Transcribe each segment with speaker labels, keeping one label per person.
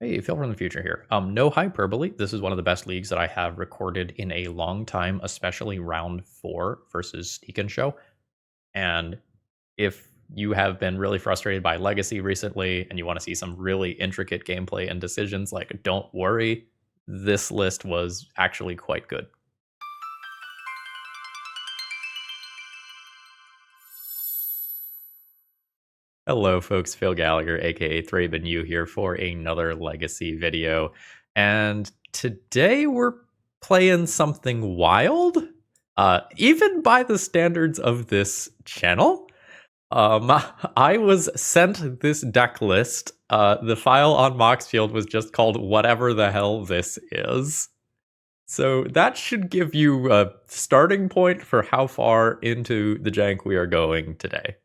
Speaker 1: Hey, Phil from the future here. No hyperbole. This is one of the best leagues that I have recorded in a long time, especially round 4 versus Sneak and Show. And if you have been really frustrated by Legacy recently and you want to see some really intricate gameplay and decisions, like, don't worry, this list was actually quite good. Hello, folks. Phil Gallagher, aka ThrabenU, here for another Legacy video. And today we're playing something wild, even by the standards of this channel. I was sent this deck list. The file on Moxfield was just called whatever the hell this is. So that should give you a starting point for how far into the jank we are going today.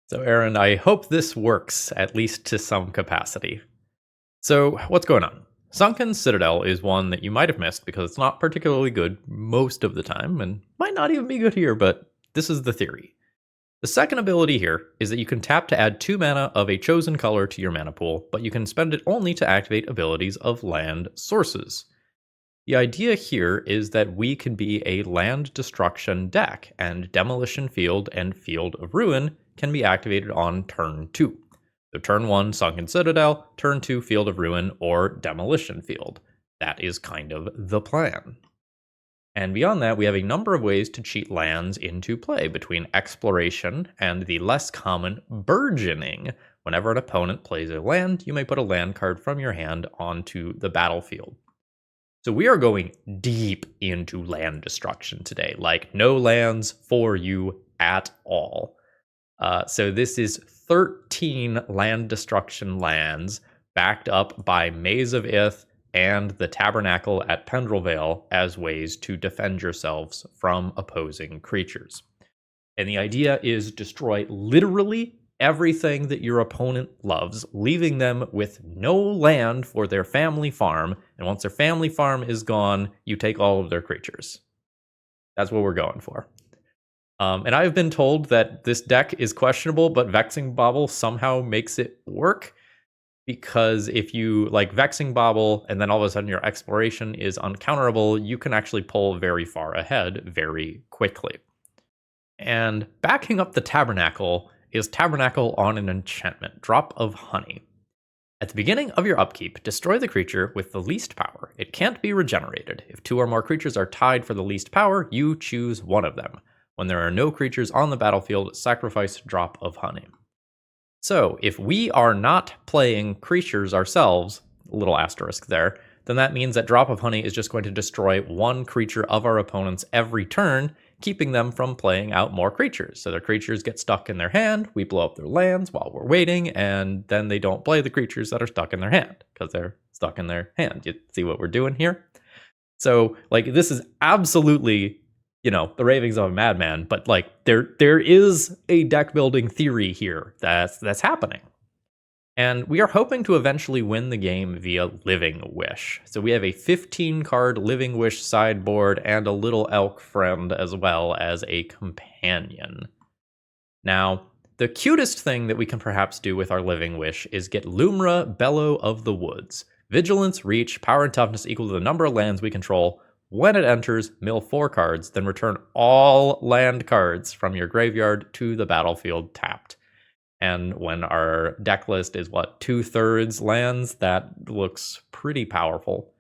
Speaker 1: So Aaron, I hope this works, at least to some capacity. So what's going on? Sunken Citadel is one that you might have missed because it's not particularly good most of the time, and might not even be good here, but this is the theory. The second ability here is that you can tap to add 2 mana of a chosen color to your mana pool, but you can spend it only to activate abilities of land sources. The idea here is that we can be a land destruction deck, and Demolition Field and Field of Ruin can be activated on turn 2. So turn 1, Sunken Citadel, turn 2, Field of Ruin, or Demolition Field. That is kind of the plan. And beyond that, we have a number of ways to cheat lands into play between Exploration and the less common Burgeoning. Whenever an opponent plays a land, you may put a land card from your hand onto the battlefield. So we are going deep into land destruction today, like no lands for you at all. So this is 13 land destruction lands backed up by Maze of Ith and the Tabernacle at Pendrell Vale as ways to defend yourselves from opposing creatures. And the idea is destroy literally everything that your opponent loves, leaving them with no land for their family farm. And once their family farm is gone, you take all of their creatures. That's what we're going for. And I've been told that this deck is questionable, but Vexing Bauble somehow makes it work. Because if you like Vexing Bauble and then all of a sudden your exploration is uncounterable, you can actually pull very far ahead very quickly. And backing up the Tabernacle is Tabernacle on an enchantment, Drop of Honey. At the beginning of your upkeep, destroy the creature with the least power. It can't be regenerated. If 2 or more creatures are tied for the least power, you choose one of them. When there are no creatures on the battlefield, sacrifice Drop of Honey. So if we are not playing creatures ourselves, a little asterisk there, then that means that Drop of Honey is just going to destroy 1 creature of our opponents every turn, keeping them from playing out more creatures. So their creatures get stuck in their hand, we blow up their lands while we're waiting, and then they don't play the creatures that are stuck in their hand, because they're stuck in their hand. You see what we're doing here? So, like, this is absolutely, the ravings of a madman, but, like, there is a deck building theory here that's happening. And we are hoping to eventually win the game via Living Wish. So we have a 15-card Living Wish sideboard and a little elk friend as well as a companion. Now, the cutest thing that we can perhaps do with our Living Wish is get Lumra, Bellow of the Woods. Vigilance, Reach, Power, and Toughness equal to the number of lands we control. When it enters, mill 4 cards, then return all land cards from your graveyard to the battlefield tapped. And when our deck list is, 2/3 lands, that looks pretty powerful.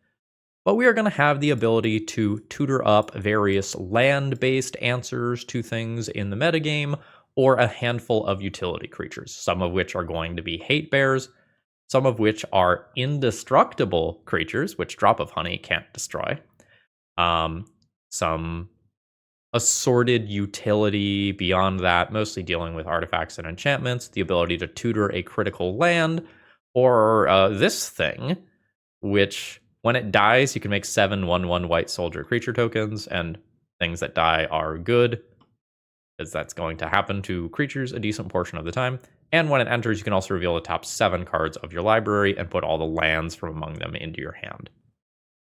Speaker 1: But we are going to have the ability to tutor up various land-based answers to things in the metagame, or a handful of utility creatures, some of which are going to be hate bears, some of which are indestructible creatures, which Drop of Honey can't destroy. Some assorted utility beyond that, mostly dealing with artifacts and enchantments, the ability to tutor a critical land, or this thing, which when it dies, you can make 7 1/1 white soldier creature tokens, and things that die are good, because that's going to happen to creatures a decent portion of the time. And when it enters, you can also reveal the top 7 cards of your library and put all the lands from among them into your hand.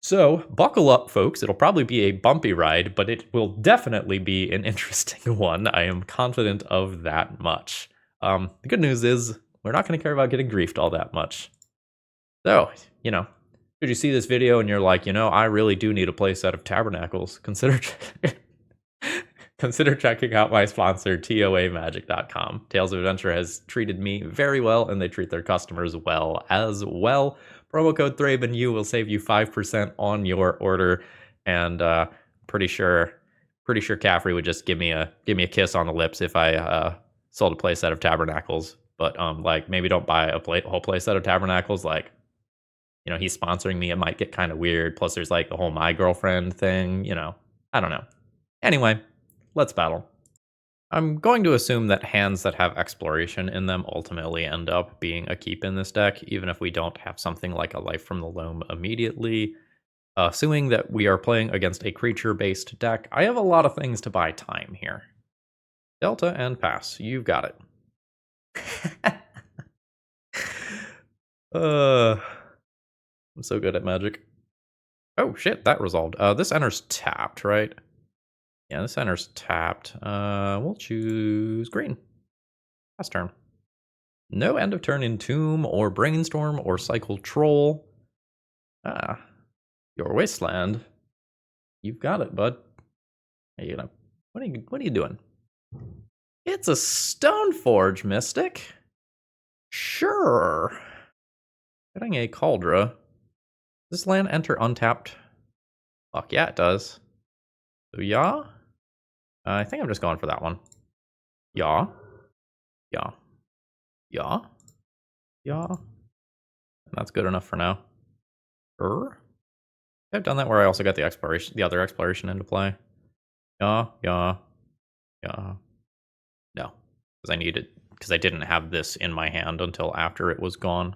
Speaker 1: So, buckle up, folks. It'll probably be a bumpy ride, but it will definitely be an interesting one. I am confident of that much. The good news is, we're not going to care about getting griefed all that much. So, you know, should you see this video and you're like, you know, I really do need a playset of Tabernacles, consider consider checking out my sponsor, TOAmagic.com. Tales of Adventure has treated me very well, and they treat their customers well as well. Promo code ThrabenU will save you 5% on your order, and pretty sure Caffrey would just give me a kiss on the lips if I sold a playset of Tabernacles. But like, maybe don't buy a whole playset of Tabernacles. Like, you know, he's sponsoring me. It might get kind of weird. Plus, there's like the whole my girlfriend thing. You know, I don't know. Anyway, let's battle. I'm going to assume that hands that have exploration in them ultimately end up being a keep in this deck, even if we don't have something like a Life from the Loam immediately. Assuming that we are playing against a creature-based deck, I have a lot of things to buy time here. Delta and pass. You've got it. I'm so good at Magic. Oh shit, that resolved. This enters tapped, right? Yeah, this enters tapped. We'll choose green. Last turn. No end of turn Entomb or Brainstorm or Cycle Troll. Your Wasteland. You've got it, bud. Are you gonna? What are you doing? It's a Stoneforge Mystic. Sure. Getting a Cauldron. Does this land enter untapped? Fuck yeah, it does. So yeah. I think I'm just going for that one. Yeah. Yeah. Yeah. Yeah. That's good enough for now. I've done that where I also got the other exploration into play. Yeah. Yeah. Yeah. No. Because I didn't have this in my hand until after it was gone.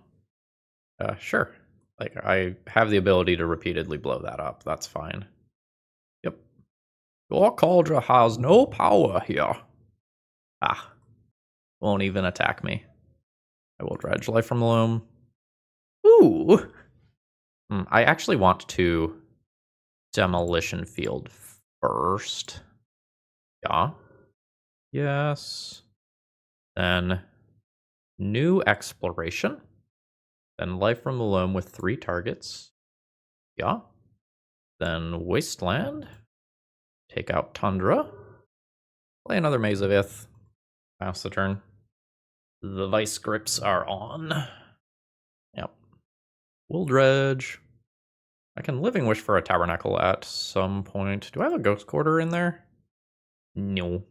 Speaker 1: Sure. Like, I have the ability to repeatedly blow that up. That's fine. Yep. Your Cauldron has no power here. Won't even attack me. I will dredge Life from the Loam. Ooh! I actually want to Demolition Field first. Yeah. Yes. Then new Exploration. Then Life from the Loam with 3 targets. Yeah. Then Wasteland. Take out Tundra. Play another Maze of Ith. Pass the turn. The Vice Grips are on. Yep. We'll dredge. I can Living Wish for a Tabernacle at some point. Do I have a Ghost Quarter in there? No.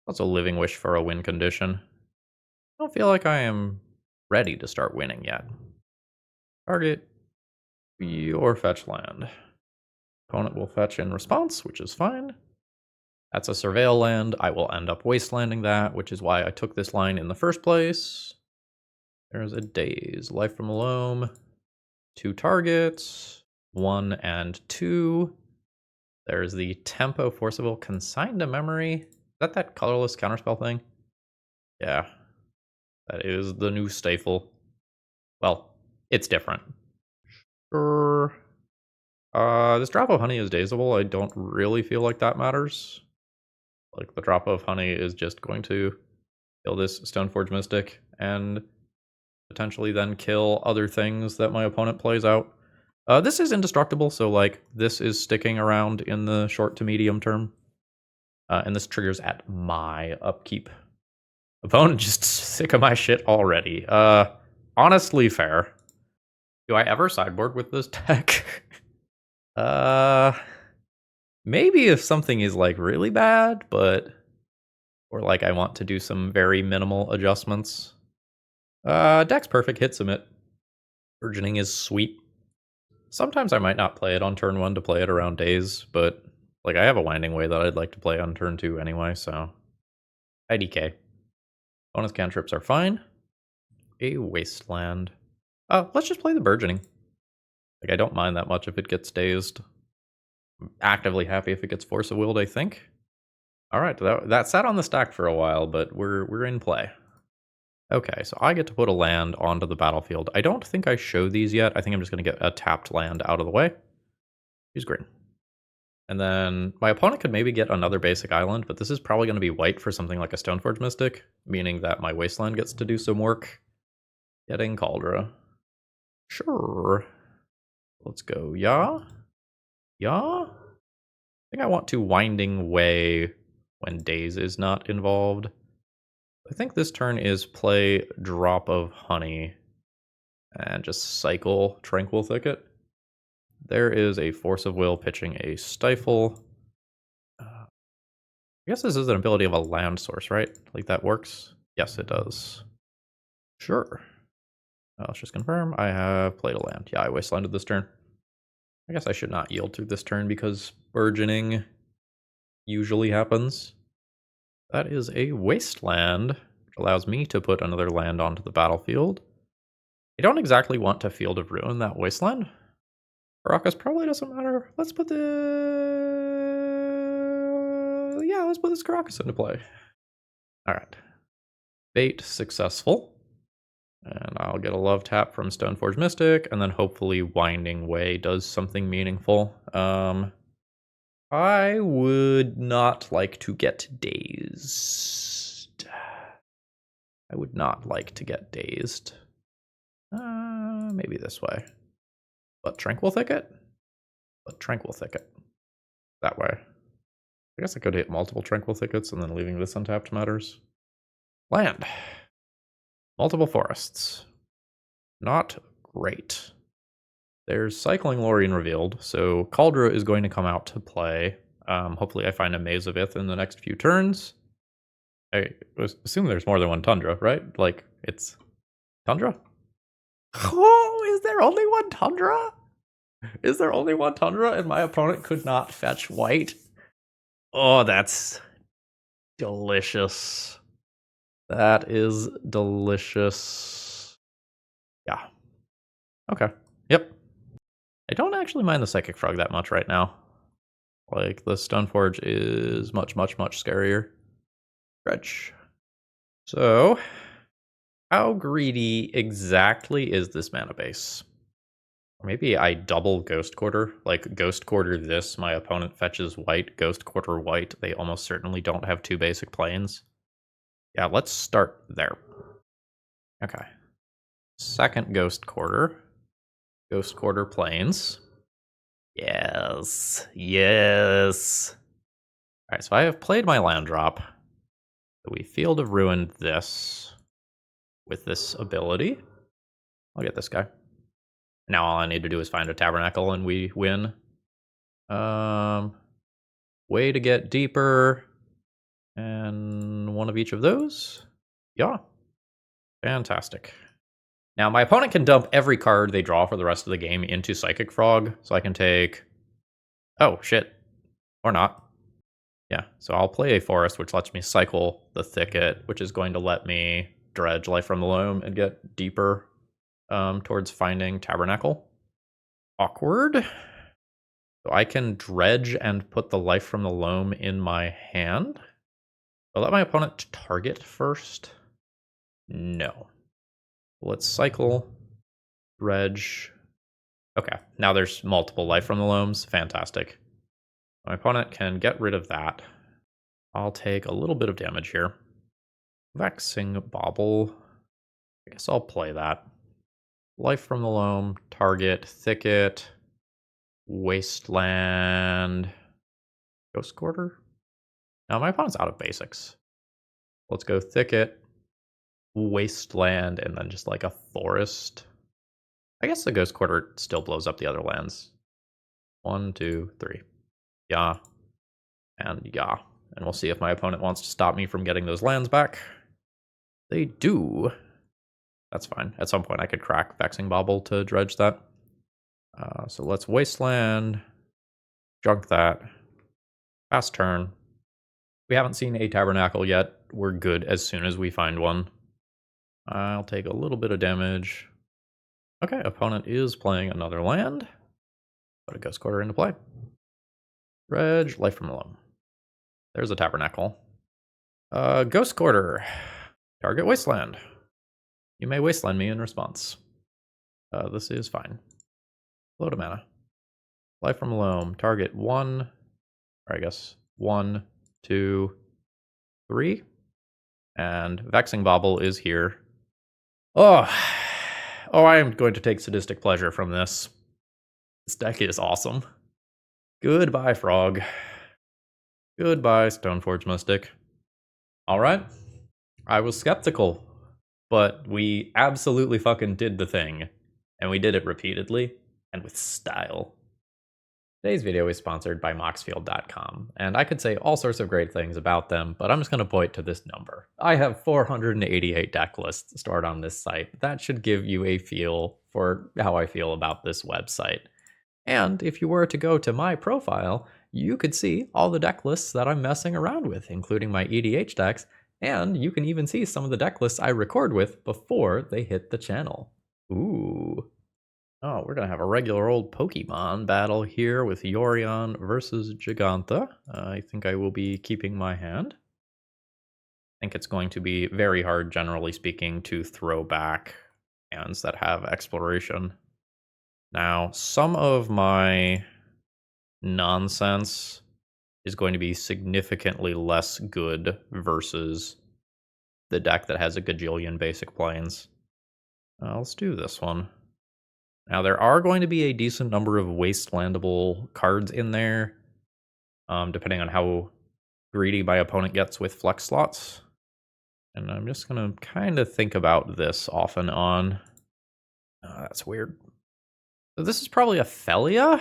Speaker 1: That's a Living Wish for a win condition. I don't feel like I am ready to start winning yet. Target your fetch land. Opponent will fetch in response, which is fine. That's a Surveil land. I will end up wastelanding that, which is why I took this line in the first place. There's a Daze. Life from the Loam. 2 targets. 1 and 2. There's the Tempo Forcible Consigned to Memory. Is that colorless counterspell thing? Yeah. That is the new staple. Well, it's different. Sure. This drop of honey is dazeable. I don't really feel like that matters. Like, the drop of honey is just going to kill this Stoneforge Mystic and potentially then kill other things that my opponent plays out. This is indestructible, so like, this is sticking around in the short to medium term. And this triggers at my upkeep. Opponent just sick of my shit already. Honestly fair. Do I ever sideboard with this deck? Maybe if something is like really bad, but or like I want to do some very minimal adjustments. Deck's perfect, hit submit. Burgeoning is sweet. Sometimes I might not play it on turn 1 to play it around days, but like I have a Winding Way that I'd like to play on turn 2 anyway, so IDK. Bonus cantrips are fine. A Wasteland. Let's just play the Burgeoning. Like, I don't mind that much if it gets dazed. I'm actively happy if it gets Force of Willed, I think. Alright, that sat on the stack for a while, but we're in play. Okay, so I get to put a land onto the battlefield. I don't think I show these yet. I think I'm just going to get a tapped land out of the way. Use green. And then my opponent could maybe get another basic island, but this is probably going to be white for something like a Stoneforge Mystic, meaning that my Wasteland gets to do some work. Getting Cauldron. Sure. Let's go. Yeah? Yeah? I think I want to Winding Way when Daze is not involved. I think this turn is play Drop of Honey and just cycle Tranquil Thicket. There is a Force of Will pitching a Stifle. I guess this is an ability of a land source, right? Like that works? Yes, it does. Sure. Let's just confirm. I have played a land. Yeah, I wastelanded this turn. I guess I should not yield through this turn because burgeoning usually happens. That is a wasteland, which allows me to put another land onto the battlefield. I don't exactly want to Field of Ruin that wasteland. Caracas probably doesn't matter. Let's put let's put this Caracas into play. Alright. Bait successful. And I'll get a love tap from Stoneforge Mystic, and then hopefully Winding Way does something meaningful. I would not like to get dazed. I would not like to get dazed. Maybe this way. But Tranquil Thicket? But Tranquil Thicket. That way. I guess I could hit multiple Tranquil Thickets and then leaving this untapped matters. Land. Multiple forests. Not great. There's Cycling Lorien revealed, so Cauldra is going to come out to play. Hopefully I find a Maze of Ith in the next few turns. I assume there's more than one Tundra, right? Like, it's Tundra? Oh, is there only one Tundra? Is there only one Tundra and my opponent could not fetch white? Oh, that's delicious. That is delicious. Yeah. Okay. Yep. I don't actually mind the Psychic Frog that much right now. Like, the Stoneforge is much, much, much scarier. Dredge. So, how greedy exactly is this mana base? Or maybe I double Ghost Quarter. Like, Ghost Quarter this, my opponent fetches white, Ghost Quarter white. They almost certainly don't have two basic planes. Yeah, let's start there. Okay. Second Ghost Quarter. Ghost Quarter planes. Yes. Yes. Alright, so I have played my land drop. So we Field of Ruin this with this ability. I'll get this guy. Now all I need to do is find a Tabernacle and we win. Way to get deeper. And one of each of those. Yeah. Fantastic. Now my opponent can dump every card they draw for the rest of the game into Psychic Frog. So I can take... Oh, shit. Or not. Yeah, so I'll play a Forest, which lets me cycle the Thicket, which is going to let me dredge Life from the Loam and get deeper towards finding Tabernacle. Awkward. So I can dredge and put the Life from the Loam in my hand. I'll let my opponent target first. No. Let's cycle, dredge. Okay, now there's multiple Life from the Loams. Fantastic. My opponent can get rid of that. I'll take a little bit of damage here. Vexing Bauble. I guess I'll play that. Life from the Loam, target, Thicket, Wasteland, Ghost Quarter. Now my opponent's out of basics. Let's go Thicket, Wasteland, and then just like a Forest. I guess the Ghost Quarter still blows up the other lands. 1, 2, 3. Yeah. And yeah. And we'll see if my opponent wants to stop me from getting those lands back. They do. That's fine. At some point I could crack Vexing Bauble to dredge that. So let's Wasteland. Junk that. Fast turn. We haven't seen a Tabernacle yet. We're good as soon as we find one. I'll take a little bit of damage. Okay, opponent is playing another land. Put a Ghost Quarter into play. Dredge, Life from the Loam. There's a Tabernacle. Ghost Quarter. Target Wasteland. You may Wasteland me in response. This is fine. Load of mana. Life from the Loam. Target 1. Or I guess 1, 2, 3. And Vexing Bauble is here. Oh, Oh, I am going to take sadistic pleasure from this. This deck is awesome. Goodbye, Frog. Goodbye, Stoneforge Mystic. Alright. I was skeptical, but we absolutely fucking did the thing. And we did it repeatedly, and with style. Today's video is sponsored by Moxfield.com, and I could say all sorts of great things about them, but I'm just going to point to this number. I have 488 deck lists stored on this site. That should give you a feel for how I feel about this website. And if you were to go to my profile, you could see all the deck lists that I'm messing around with, including my EDH decks, and you can even see some of the deck lists I record with before they hit the channel. Ooh. Oh, we're going to have a regular old Pokemon battle here with Yorion versus Jegantha. I think I will be keeping my hand. I think it's going to be very hard, generally speaking, to throw back hands that have exploration. Now, some of my nonsense is going to be significantly less good versus the deck that has a gajillion basic planes. Let's do this one. Now, there are going to be a decent number of wastelandable cards in there, depending on how greedy my opponent gets with flex slots. And I'm just going to kind of think about this off and on. That's weird. So this is probably a Felia.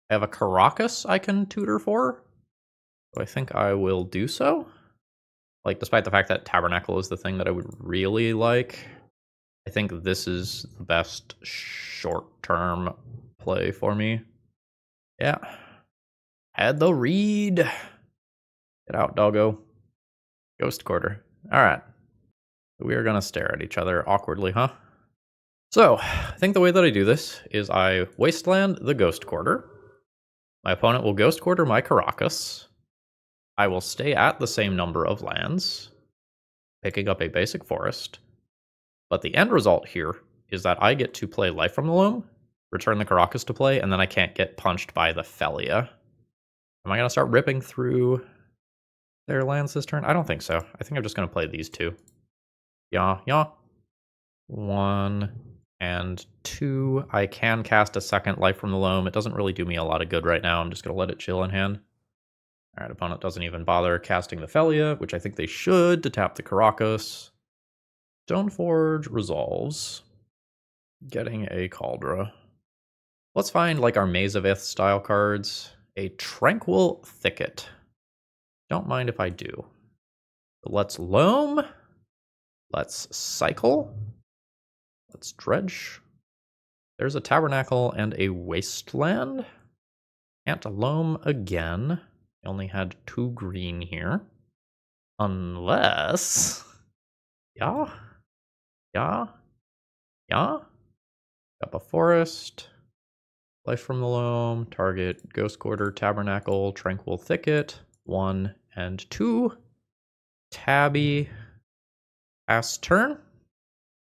Speaker 1: I have a Caracas I can tutor for. So I think I will do so. Like, despite the fact that Tabernacle is the thing that I would really like, I think this is the best short-term play for me. Yeah. Had the read. Get out, doggo. Ghost Quarter. Alright. We are going to stare at each other awkwardly, huh? So, I think the way that I do this is I wasteland the Ghost Quarter. My opponent will Ghost Quarter my Caracas. I will stay at the same number of lands, picking up a basic forest. But the end result here is that I get to play Life from the Loam, return the Caracas to play, and then I can't get punched by the Felia. Am I going to start ripping through their lands this turn? I don't think so. I think I'm just going to play these two. Yeah. 1 and 2. I can cast a second Life from the Loam. It doesn't really do me a lot of good right now. I'm just going to let it chill in hand. Alright, opponent doesn't even bother casting the Felia, which I think they should to tap the Caracas. Stoneforge resolves. Getting a Cauldra. Let's find like our Maze of Ith style cards. A Tranquil Thicket. Don't mind if I do. Let's Loam. Let's Cycle. Let's Dredge. There's a Tabernacle and a Wasteland. Can't Loam again. I only had 2 green here. Unless... Yeah. Up a forest. Life from the Loam. Target Ghost Quarter, Tabernacle, Tranquil Thicket. 1 and 2. Tabby. Pass turn.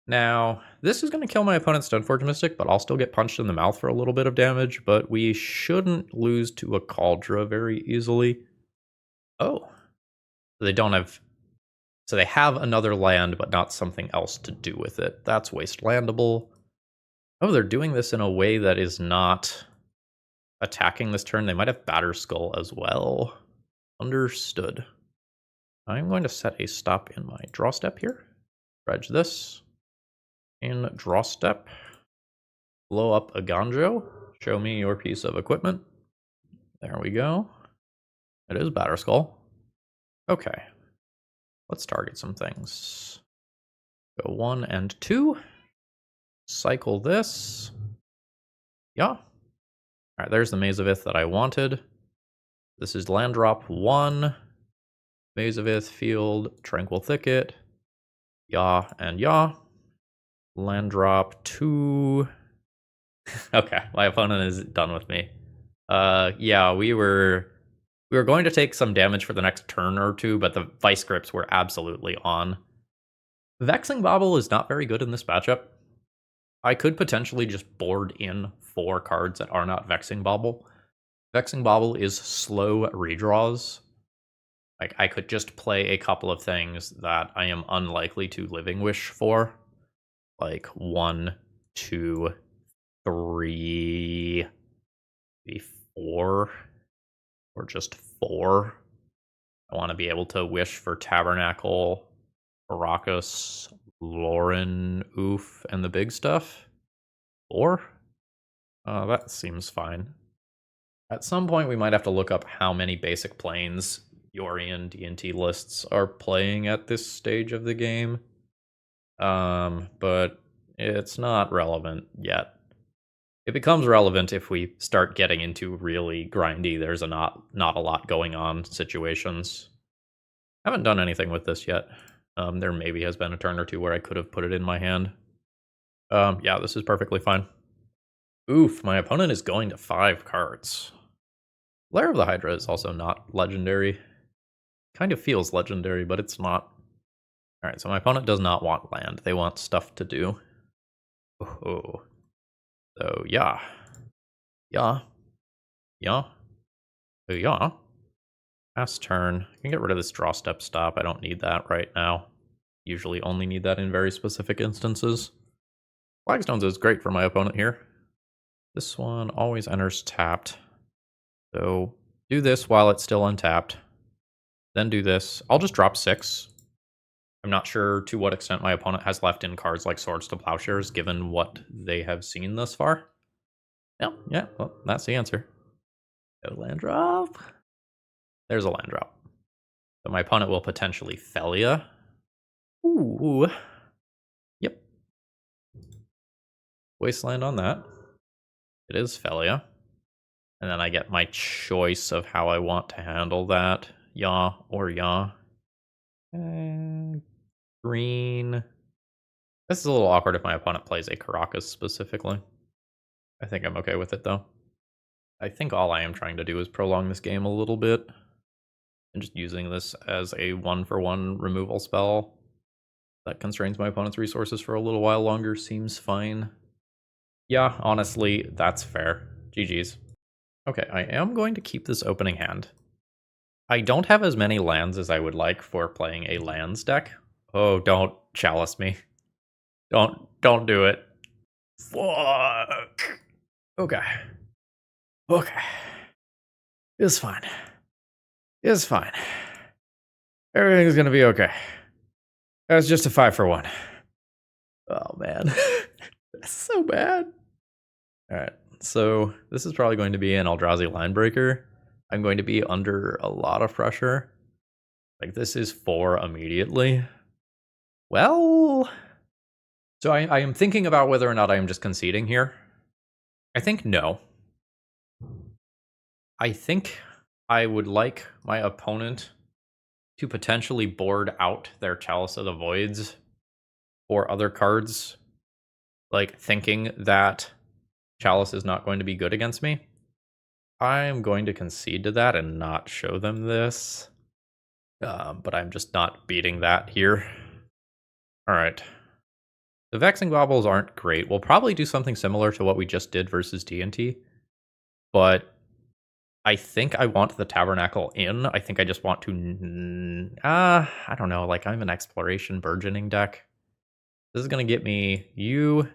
Speaker 1: Now, this is going to kill my opponent's Stoneforge Mystic, but I'll still get punched in the mouth for a little bit of damage, but we shouldn't lose to a Cauldra very easily. Oh. They don't have... So they have another land, but not something else to do with it. That's wastelandable. Oh, they're doing this in a way that is not attacking this turn. They might have Batterskull as well. Understood. I'm going to set a stop in my draw step here. Dredge this. In draw step. Blow up a Ganjo. Show me your piece of equipment. There we go. It is Batterskull. Okay. Let's target some things. Go 1 and 2. Cycle this. Yeah. Alright, there's the Maze of Ith that I wanted. This is land drop 1. Maze of Ith, field, Tranquil Thicket. Yeah and yeah. Land drop 2. Okay, my opponent is done with me. Yeah, we were going to take some damage for the next turn or two, but the Vice Grips were absolutely on. Vexing Bauble is not very good in this matchup. I could potentially just board in 4 cards that are not Vexing Bauble. Vexing Bauble is slow redraws. Like, I could just play a couple of things that I am unlikely to Living Wish for. Like 1 2, 3, maybe 4, or just 4. I want to be able to wish for Tabernacle, Baracus, Lauren, Oof, and the big stuff. 4? That seems fine. At some point, we might have to look up how many basic planes Yorian D&T lists are playing at this stage of the game. But it's not relevant yet. It becomes relevant if we start getting into really grindy, there's not a lot going on situations. Haven't done anything with this yet. There maybe has been a turn or two where I could have put it in my hand. Yeah, this is perfectly fine. Oof, my opponent is going to 5 cards. Lair of the Hydra is also not legendary. Kind of feels legendary, but it's not. Alright, so my opponent does not want land. They want stuff to do. Oh. So, yeah. Yeah. Pass turn. I can get rid of this draw step stop. I don't need that right now. Usually only need that in very specific instances. Flagstones is great for my opponent here. This one always enters tapped. So do this while it's still untapped. Then do this. I'll just drop 6. I'm not sure to what extent my opponent has left in cards like Swords to Plowshares, given what they have seen thus far. Yeah, well, that's the answer. No land drop. There's a land drop. So my opponent will potentially Felia. Ooh. Yep. Wasteland on that. It is Felia. And then I get my choice of how I want to handle that. Yaw or yaw. Green. This is a little awkward if my opponent plays a Caracas specifically. I think I'm okay with it though. I think all I am trying to do is prolong this game a little bit. And just using this as a 1-for-1 removal spell that constrains my opponent's resources for a little while longer seems fine. Yeah, honestly, that's fair. GG's. Okay, I am going to keep this opening hand. I don't have as many lands as I would like for playing a lands deck. Oh, don't chalice me. Don't do it. Fuck. Okay. It's fine. Everything's gonna be okay. That was just a 5-for-1. Oh man. That's so bad. Alright, so this is probably going to be an Eldrazi Linebreaker. I'm going to be under a lot of pressure. Like, this is 4 immediately. Well, so I am thinking about whether or not I am just conceding here. I think no. I think I would like my opponent to potentially board out their Chalice of the Voids or other cards, like thinking that Chalice is not going to be good against me. I'm going to concede to that and not show them this. But I'm just not beating that here. Alright. The Vexing Baubles aren't great. We'll probably do something similar to what we just did versus D&T. But I think I want the Tabernacle in. I think I just want to... I don't know. Like, I'm an Exploration Burgeoning deck. This is going to get me you,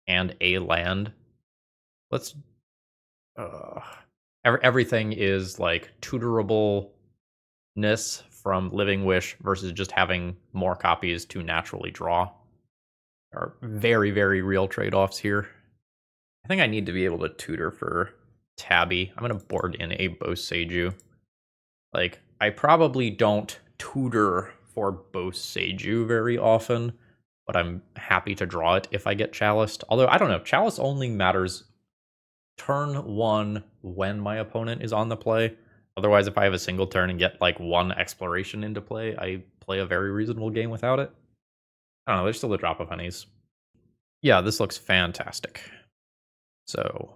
Speaker 1: and a land. Let's... everything is, like, tutorableness from Living Wish versus just having more copies to naturally draw. There are very, very real trade-offs here. I think I need to be able to tutor for Tabby. I'm going to board in a Boseiju. Like, I probably don't tutor for Boseiju very often, but I'm happy to draw it if I get Chaliced. Although, I don't know, Chalice only matters turn 1 when my opponent is on the play. Otherwise, if I have a single turn and get, like, 1 exploration into play, I play a very reasonable game without it. I don't know, there's still a drop of honeys. Yeah, this looks fantastic. So,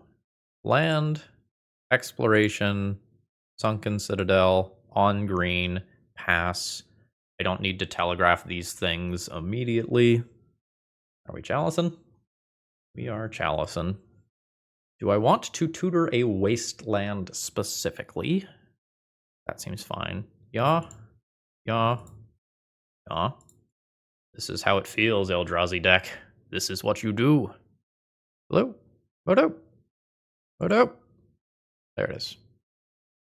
Speaker 1: land, exploration, Sunken Citadel, on green, pass. I don't need to telegraph these things immediately. Are we chalicing? We are chalicing. Do I want to tutor a wasteland specifically? That seems fine. Yeah. This is how it feels, Eldrazi deck. This is what you do. Hello? What up? What up? There it is.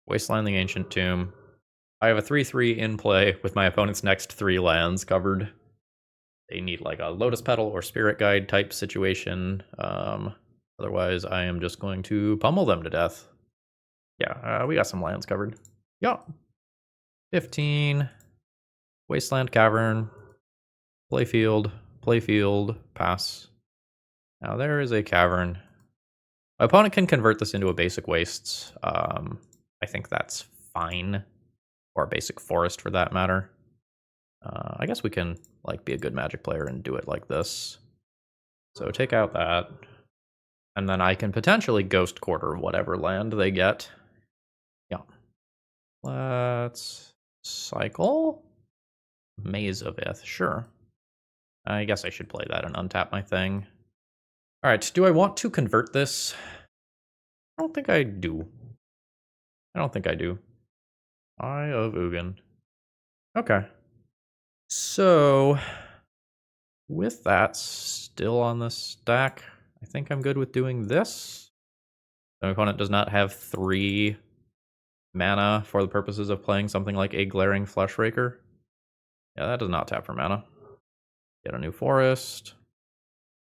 Speaker 1: Wasteland the Ancient Tomb. I have a 3/3 in play with my opponent's next 3 lands covered. They need like a Lotus Petal or Spirit Guide type situation. Otherwise, I am just going to pummel them to death. Yeah, we got some lands covered. Yeah. 15. Wasteland Cavern. Playfield. Playfield. Pass. Now there is a cavern. My opponent can convert this into a basic wastes. I think that's fine. Or a basic forest for that matter. I guess we can like be a good Magic player and do it like this. So take out that. And then I can potentially Ghost Quarter whatever land they get. Yeah. Let's cycle. Maze of Ith, sure. I guess I should play that and untap my thing. Alright, do I want to convert this? I don't think I do. I don't think I do. Eye of Ugin. Okay. So, with that still on the stack, I think I'm good with doing this. My opponent does not have 3 mana for the purposes of playing something like a Glaring Fleshraker. Yeah, that does not tap for mana. Get a new forest.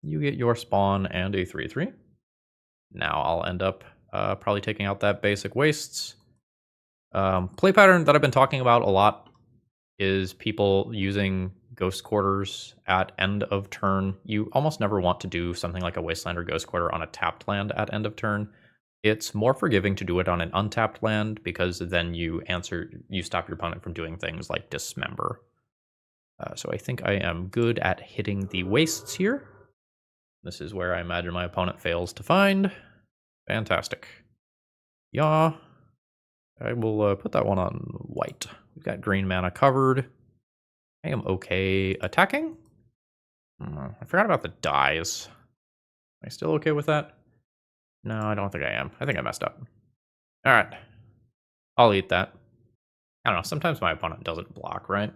Speaker 1: You get your spawn and a 3/3. Now I'll end up probably taking out that basic wastes. Play pattern that I've been talking about a lot is people using Ghost Quarters at end of turn. You almost never want to do something like a Wasteland or Ghost Quarter on a tapped land at end of turn. It's more forgiving to do it on an untapped land because then you stop your opponent from doing things like Dismember. So I think I am good at hitting the wastes here. This is where I imagine my opponent fails to find. Fantastic. Yeah. I will put that one on white. We've got green mana covered. I am okay attacking. I forgot about the dies. Am I still okay with that? No, I don't think I am. I think I messed up. All right. I'll eat that. I don't know. Sometimes my opponent doesn't block, right?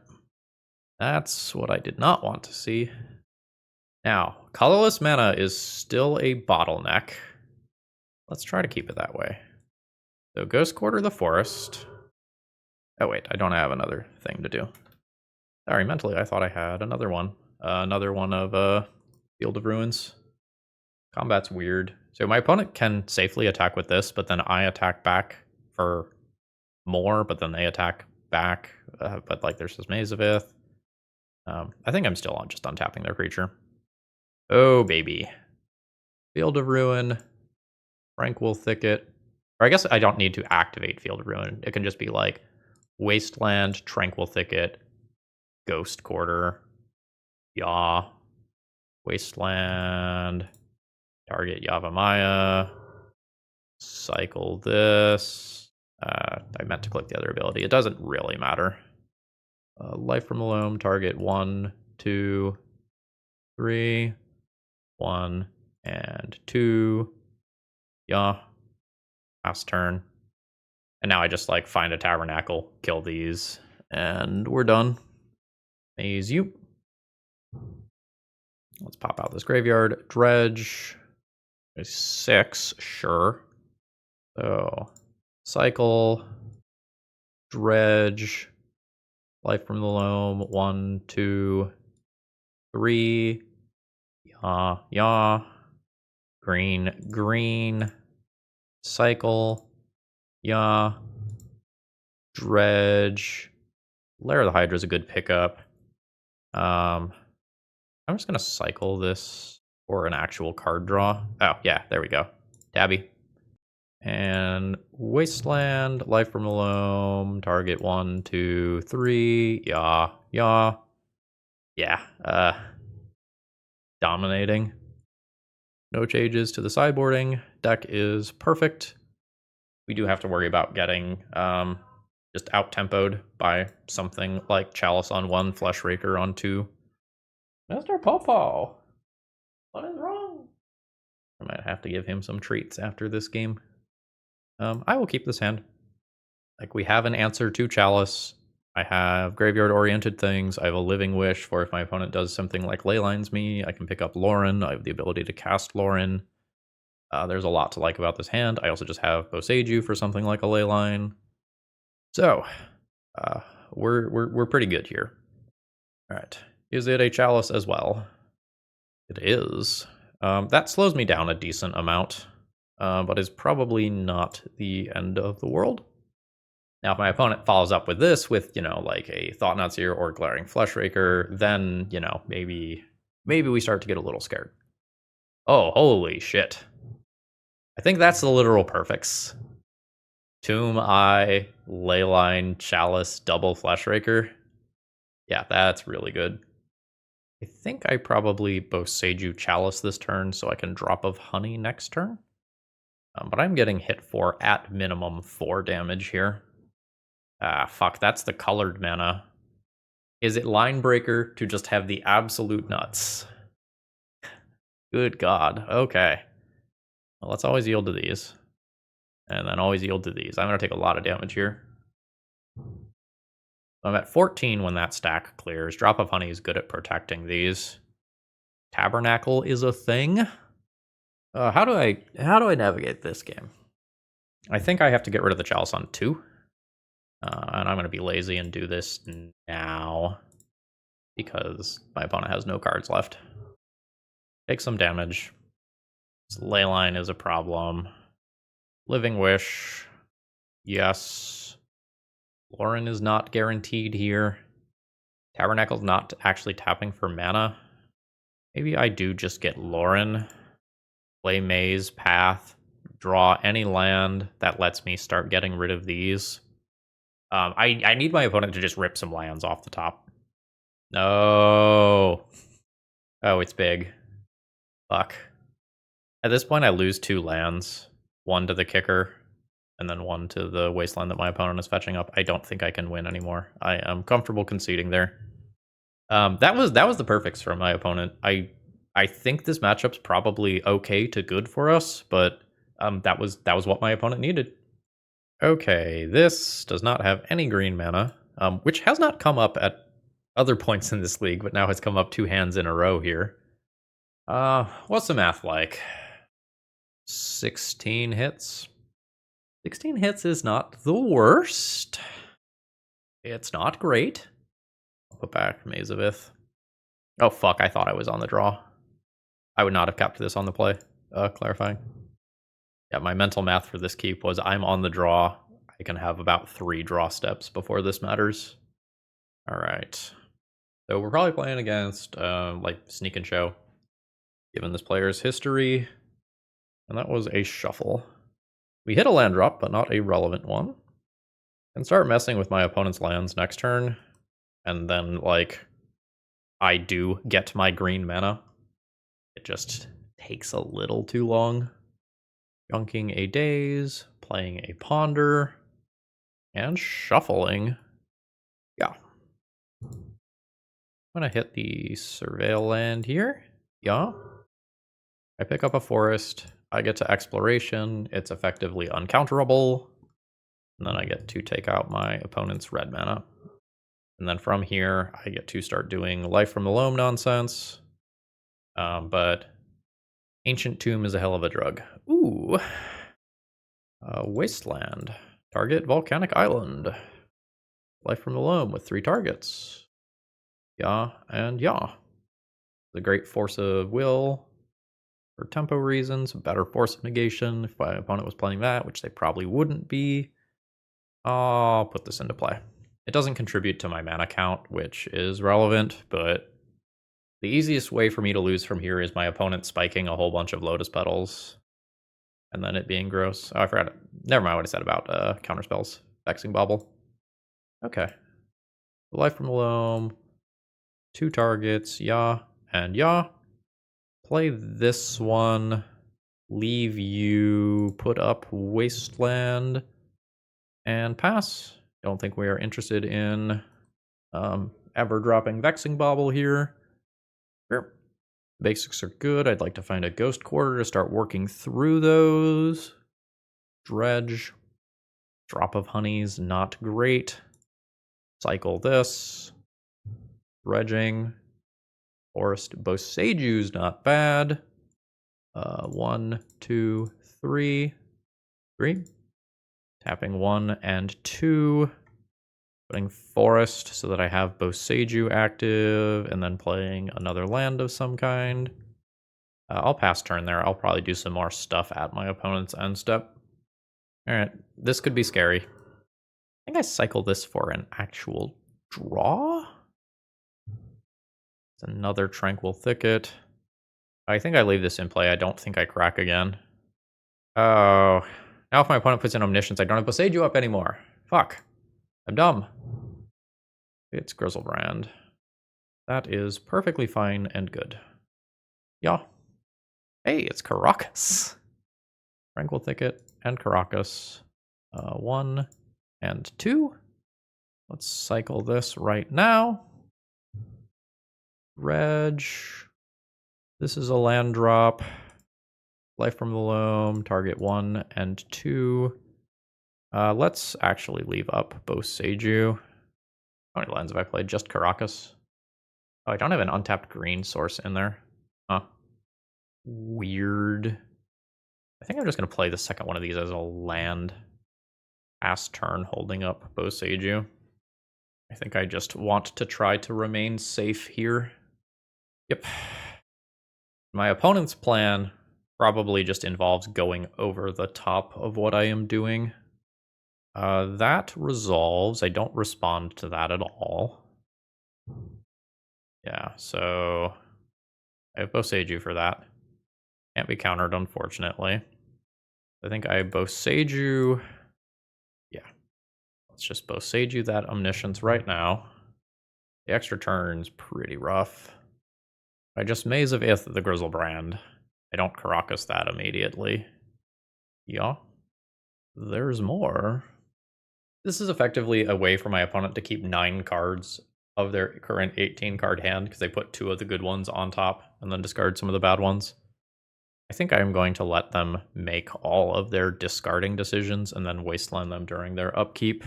Speaker 1: That's what I did not want to see. Now, colorless mana is still a bottleneck. Let's try to keep it that way. So Ghost Quarter the forest. Oh wait, I don't have another thing to do. Sorry, mentally I thought I had another one. Another one of Field of Ruins. Combat's weird. So my opponent can safely attack with this, but then I attack back for more, but then they attack back. But like there's this Maze of Ith. I think I'm still on just untapping their creature. Oh baby. Field of Ruin. Tranquil Thicket. Or I guess I don't need to activate Field of Ruin. It can just be like Wasteland, Tranquil Thicket, Ghost Quarter, Yaw, Wasteland, target Yavimaya, cycle this. I meant to click the other ability. It doesn't really matter. Life from the Loam, target 1, 2, 3, 1, and 2. Yeah. Last turn. And now I just like find a Tabernacle, kill these, and we're done. Maze you. Let's pop out this graveyard. Dredge. There's 6, sure. So cycle. Dredge. Life from the Loam. 1, 2, 3. Yaw. Green. Cycle. Yeah. Dredge. Lair of the Hydra is a good pickup. I'm just going to cycle this for an actual card draw. Oh, yeah, there we go. Tabby. And Wasteland, Life from the Loam, target 1, 2, 3. Yeah. Yeah. Dominating. No changes to the sideboarding. Deck is perfect. We do have to worry about getting just out-tempoed by something like Chalice on 1, Fleshraker on 2. Mr. Popo, what is wrong? I might have to give him some treats after this game. I will keep this hand. Like, we have an answer to Chalice. I have graveyard-oriented things. I have a Living Wish for if my opponent does something like Leylines me, I can pick up Lauren. I have the ability to cast Lauren. There's a lot to like about this hand. I also just have Boseiju for something like a Leyline. So, we're pretty good here. All right. Is it a Chalice as well? It is. That slows me down a decent amount, but is probably not the end of the world. Now, if my opponent follows up with this, with, you know, like a Thought-Knot Seer or Glaring Fleshraker, then, you know, maybe we start to get a little scared. Oh, holy shit. I think that's the literal perfects. Tomb Eye, Leyline, Chalice, double Fleshraker. Yeah, that's really good. I think I probably Boseiju Chalice this turn so I can Drop of Honey next turn. But I'm getting hit for at minimum 4 damage here. Ah, fuck, that's the colored mana. Is it Linebreaker to just have the absolute nuts? Good God, okay. Well, let's always yield to these. And then always yield to these. I'm going to take a lot of damage here. I'm at 14 when that stack clears. Drop of Honey is good at protecting these. Tabernacle is a thing. How do I navigate this game? I think I have to get rid of the Chalice on 2. And I'm going to be lazy and do this now because my opponent has no cards left. Take some damage. This Leyline is a problem. Living Wish. Yes. Lauren is not guaranteed here. Tabernacle's not actually tapping for mana. Maybe I do just get Lauren. Play Maze, Path. Draw any land that lets me start getting rid of these. I need my opponent to just rip some lands off the top. No. Oh, it's big. Fuck. At this point, I lose 2 lands. 1 to the kicker, and then 1 to the wasteland that my opponent is fetching up. I don't think I can win anymore. I am comfortable conceding there. That was the perfects from my opponent. I think this matchup's probably okay to good for us, but that was what my opponent needed. Okay, this does not have any green mana, which has not come up at other points in this league, but now has come up 2 hands in a row here. What's the math like? 16 hits. 16 hits is not the worst. It's not great. I'll put back Maze of Ith. Oh fuck, I thought I was on the draw. I would not have kept this on the play. Clarifying. Yeah, my mental math for this keep was I'm on the draw. I can have about 3 draw steps before this matters. Alright. So we're probably playing against, like, Sneak and Show, given this player's history. And that was a shuffle. We hit a land drop, but not a relevant one. And start messing with my opponent's lands next turn. And then, like, I do get my green mana. It just takes a little too long. Junking a Daze, playing a Ponder, and shuffling. Yeah. I'm gonna hit the Surveil land here. Yeah. I pick up a forest. I get to Exploration. It's effectively uncounterable. And then I get to take out my opponent's red mana. And then from here, I get to start doing Life from the Loam nonsense. But Ancient Tomb is a hell of a drug. Ooh. Wasteland. Target Volcanic Island. Life from the Loam with 3 targets. Yeah, and yeah. The Great Force of Will. For tempo reasons, better Force of Negation if my opponent was playing that, which they probably wouldn't be. I'll put this into play. It doesn't contribute to my mana count, which is relevant, but the easiest way for me to lose from here is my opponent spiking a whole bunch of Lotus Petals, and then it being gross. Oh, I forgot. Never mind what I said about counterspells. Vexing Bauble. Okay. Life from the Loam. 2 targets. Yeah, and yeah. Play this one. Leave you. Put up Wasteland. And pass. Don't think we are interested in ever dropping Vexing Bauble here. Sure. Basics are good. I'd like to find a Ghost Quarter to start working through those. Dredge. Drop of Honey's not great. Cycle this. Dredging. Forest Boseju's not bad. 1, 2, 3. 3. Tapping 1 and 2. Putting Forest so that I have Boseju active, and then playing another land of some kind. I'll pass turn there. I'll probably do some more stuff at my opponent's end step. Alright, this could be scary. I think I cycle this for an actual draw? It's another Tranquil Thicket. I think I leave this in play. I don't think I crack again. Oh. Now if my opponent puts in Omniscience, I don't have Boseju up anymore. Fuck. I'm dumb. It's Grizzlebrand. That is perfectly fine and good. Yeah. Hey, it's Caracas. Tranquil Thicket and Caracas. 1 and 2. Let's cycle this right now. Reg. This is a land drop. Life from the Loam. Target 1 and 2. Let's actually leave up Boseju. How many lands have I played? Just Caracas. Oh, I don't have an untapped green source in there. Huh. Weird. I think I'm just going to play the second one of these as a land. Pass turn holding up Boseju. I think I just want to try to remain safe here. Yep. My opponent's plan probably just involves going over the top of what I am doing. That resolves. I don't respond to that at all. Yeah, so I have Boseju for that. Can't be countered, unfortunately. I think I Boseju. Yeah. Let's just Boseju that Omniscience right now. The extra turn's pretty rough. I just Maze of Ith the Grizzlebrand. I don't Caracas that immediately. Yeah. There's more. This is effectively a way for my opponent to keep 9 cards of their current 18 card hand, because they put 2 of the good ones on top and then discard some of the bad ones. I think I'm going to let them make all of their discarding decisions and then wasteland them during their upkeep.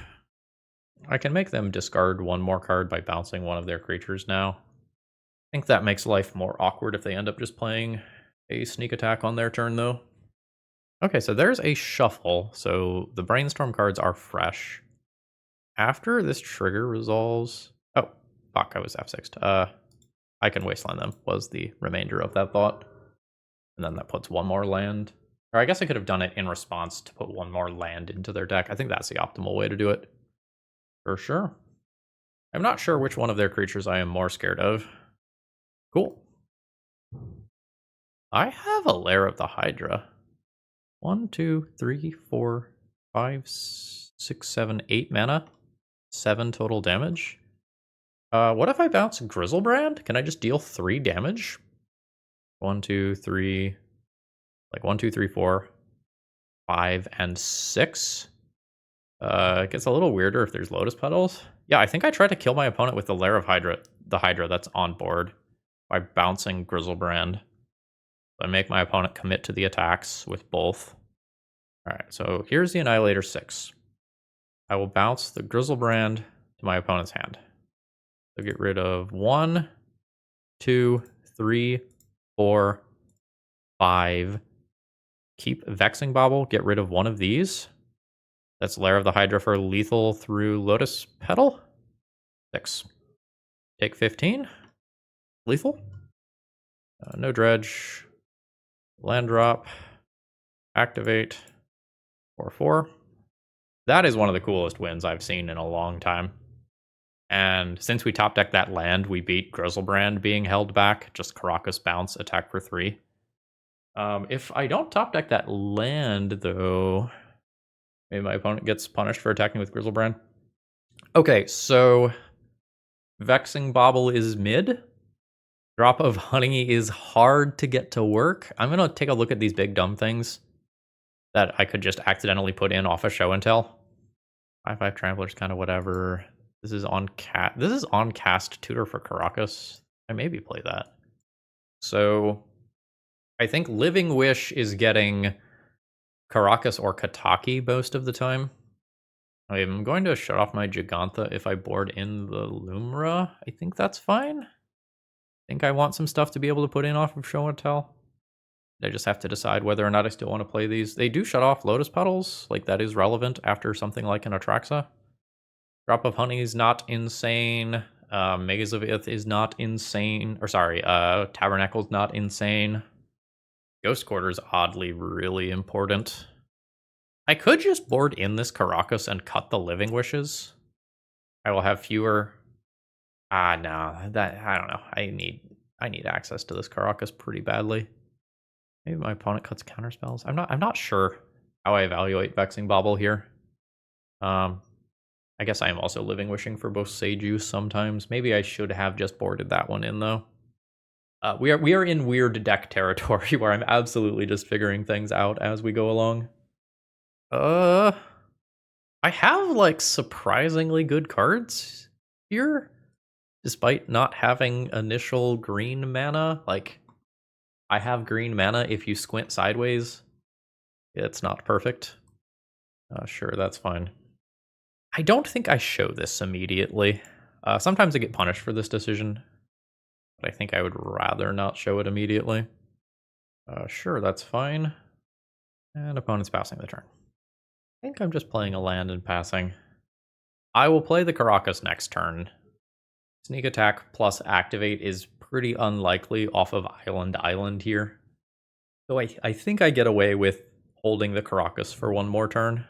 Speaker 1: I can make them discard 1 more card by bouncing one of their creatures now. I think that makes life more awkward if they end up just playing a sneak attack on their turn, though. Okay, so there's a shuffle, so the Brainstorm cards are fresh. After this trigger resolves... Oh, fuck, I was F6'd. I can wasteland them, was the remainder of that thought. And then that puts 1 more land. Or I guess I could have done it in response to put 1 more land into their deck. I think that's the optimal way to do it. For sure. I'm not sure which one of their creatures I am more scared of. Cool. I have a Lair of the Hydra. 1, 2, 3, 4, 5, 6, 7, 8 mana. 7 total damage. What if I bounce Grizzlebrand? Can I just deal 3 damage? 1, 2, 3. Like 1, 2, 3, 4, 5, and 6. It gets a little weirder if there's Lotus Petals. Yeah, I think I tried to kill my opponent with the Lair of Hydra, the Hydra that's on board, by bouncing Grizzlebrand. I make my opponent commit to the attacks with both. Alright, so here's the Annihilator 6. I will bounce the Grizzlebrand to my opponent's hand. So get rid of 1, 2, 3, 4, 5. Keep Vexing Bauble, get rid of 1 of these. That's Lair of the Hydra for lethal through Lotus Petal. 6. Take 15. Lethal. No dredge. Land drop. Activate. 4/4. That is one of the coolest wins I've seen in a long time. And since we top decked that land, we beat Grizzlebrand being held back. Just Caracas bounce, attack for 3. If I don't top deck that land, though, maybe my opponent gets punished for attacking with Grizzlebrand. Okay, so Vexing Bauble is mid. Drop of Honey is hard to get to work. I'm going to take a look at these big dumb things that I could just accidentally put in off a show and tell. 5/5 Traveler's kind of whatever. This is on cast Tutor for Caracas. I maybe play that. So I think Living Wish is getting Caracas or Kataki most of the time. I'm going to shut off my Jegantha if I board in the Lumra. I think that's fine. I think I want some stuff to be able to put in off of Show and Tell. I just have to decide whether or not I still want to play these. They do shut off Lotus Petals. Like, that is relevant after something like an Atraxa. Drop of Honey is not insane. Maze of Ith is not insane. Or sorry, Tabernacle's not insane. Ghost Quarter is oddly really important. I could just board in this Caracas and cut the Living Wishes. I will have fewer. No, that I don't know. I need access to this Caracas pretty badly. Maybe my opponent cuts counter spells. I'm not sure how I evaluate Vexing Bauble here. I guess I am also Living Wishing for both Seiju sometimes. Maybe I should have just boarded that one in though. We are in weird deck territory where I'm absolutely just figuring things out as we go along. I have like surprisingly good cards here, despite not having initial green mana. Like, I have green mana if you squint sideways. It's not perfect. Sure, that's fine. I don't think I show this immediately. Sometimes I get punished for this decision, but I think I would rather not show it immediately. Sure, that's fine. And opponent's passing the turn. I think I'm just playing a land and passing. I will play the Caracas next turn. Sneak attack plus activate is pretty unlikely off of Island here. So I think I get away with holding the Caracas for one more turn.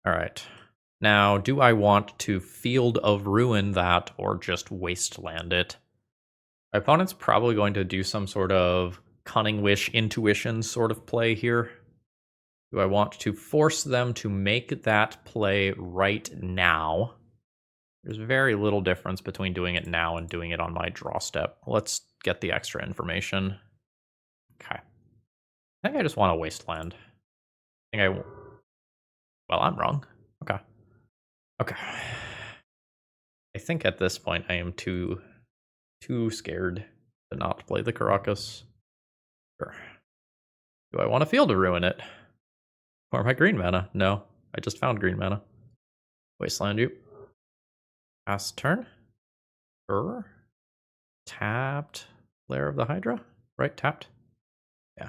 Speaker 1: Alright. Now, do I want to Field of Ruin that or just Wasteland it? My opponent's probably going to do some sort of Cunning Wish intuition sort of play here. Do I want to force them to make that play right now? There's very little difference between doing it now and doing it on my draw step. Let's get the extra information. Okay. I think I just want a Wasteland. Well, I'm wrong. Okay. Okay. I think at this point I am too scared to not play the Caracas. Sure. Do I want to Field of Ruin it? Or my green mana? No, I just found green mana. Wasteland you. Pass turn. Sure. Tapped. Lair of the Hydra? Right, tapped? Yeah.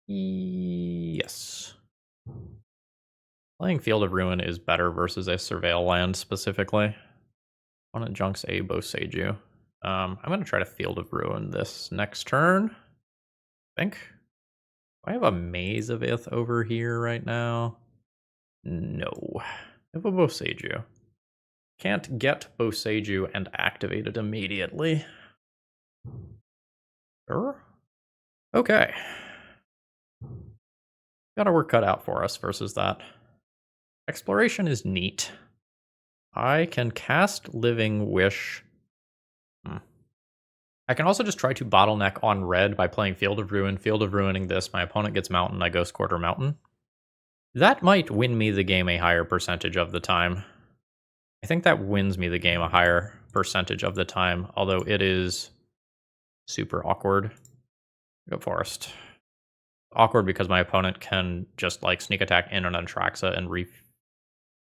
Speaker 1: Yes. Playing Field of Ruin is better versus a Surveil land specifically. Opponent junks a Boseiju. I'm going to try to Field of Ruin this next turn. I think. Do I have a Maze of Ith over here right now? No. I have a Boseiju. Can't get Boseiju and activate it immediately. Sure. Okay. Got our work cut out for us versus that. Exploration is neat. I can cast Living Wish. I can also just try to bottleneck on red by playing Field of Ruin. Field of Ruining this, my opponent gets Mountain, I Ghost Quarter Mountain. That might win me the game a higher percentage of the time. I think that wins me the game a higher percentage of the time, although it is super awkward. Go Forest. Awkward because my opponent can just like sneak attack in an Atraxa and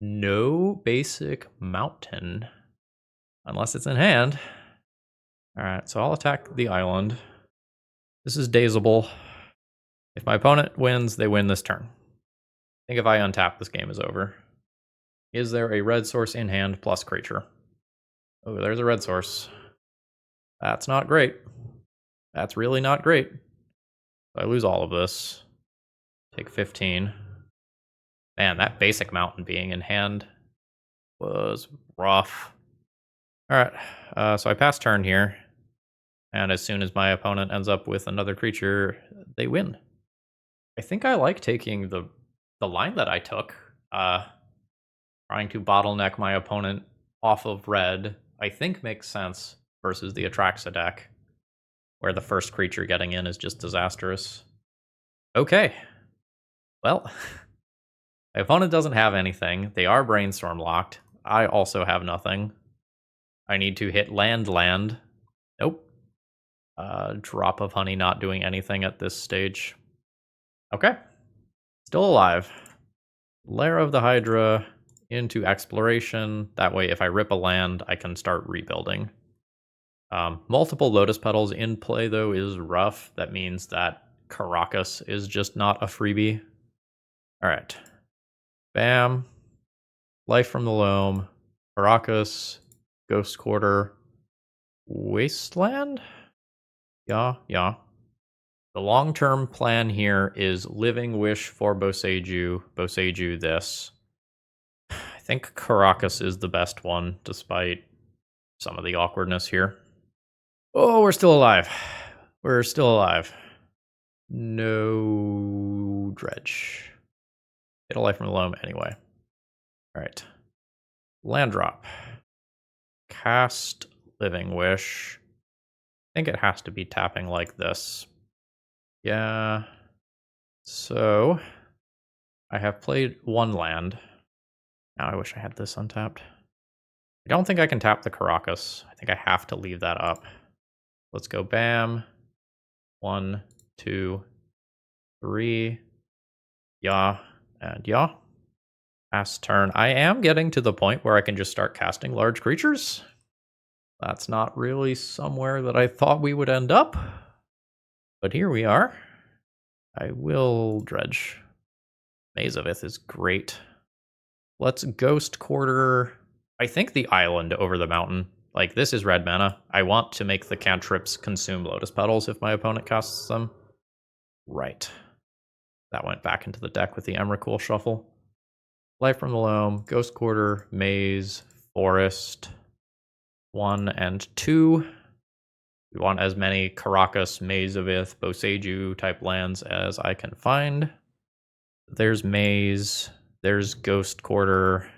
Speaker 1: no basic Mountain. Unless it's in hand. Alright, so I'll attack the island. This is Dazable. If my opponent wins, they win this turn. I think if I untap, this game is over. Is there a red source in hand plus creature? Oh, there's a red source. That's not great. That's really not great. I lose all of this. Take 15. Man, that basic Mountain being in hand was rough. Alright, so I pass turn here. And as soon as my opponent ends up with another creature, they win. I think I like taking the line that I took. Trying to bottleneck my opponent off of red, I think makes sense versus the Atraxa deck, where the first creature getting in is just disastrous. Okay. Well, my opponent doesn't have anything. They are Brainstorm locked. I also have nothing. I need to hit land. Nope. Drop of Honey not doing anything at this stage. Okay. Still alive. Lair of the Hydra into exploration. That way, if I rip a land, I can start rebuilding. Multiple Lotus Petals in play, though, is rough. That means that Caracas is just not a freebie. All right. Bam. Life from the Loam. Caracas. Ghost Quarter. Wasteland? Yeah. The long-term plan here is Living Wish for Boseiju this. I think Caracas is the best one, despite some of the awkwardness here. Oh, we're still alive. We're still alive. No dredge. Get a life from the loam anyway. All right. Land drop. Cast Living Wish. I think it has to be tapping like this. Yeah. So I have played one land. Now I wish I had this untapped. I don't think I can tap the Caracas. I think I have to leave that up. Let's go bam. 1, 2, 3. Yeah, and yeah. Pass turn. I am getting to the point where I can just start casting large creatures. That's not really somewhere that I thought we would end up. But here we are. I will dredge. Maze of Ith is great. Let's Ghost Quarter. I think the island over the mountain. Like, this is red mana. I want to make the cantrips consume Lotus Petals if my opponent casts them. Right. That went back into the deck with the Emrakul shuffle. Life from the Loam, Ghost Quarter, Maze, Forest. 1 and 2. We want as many Caracas, Maze of Ith, Boseiju type lands as I can find. There's Maze. There's Ghost Quarter.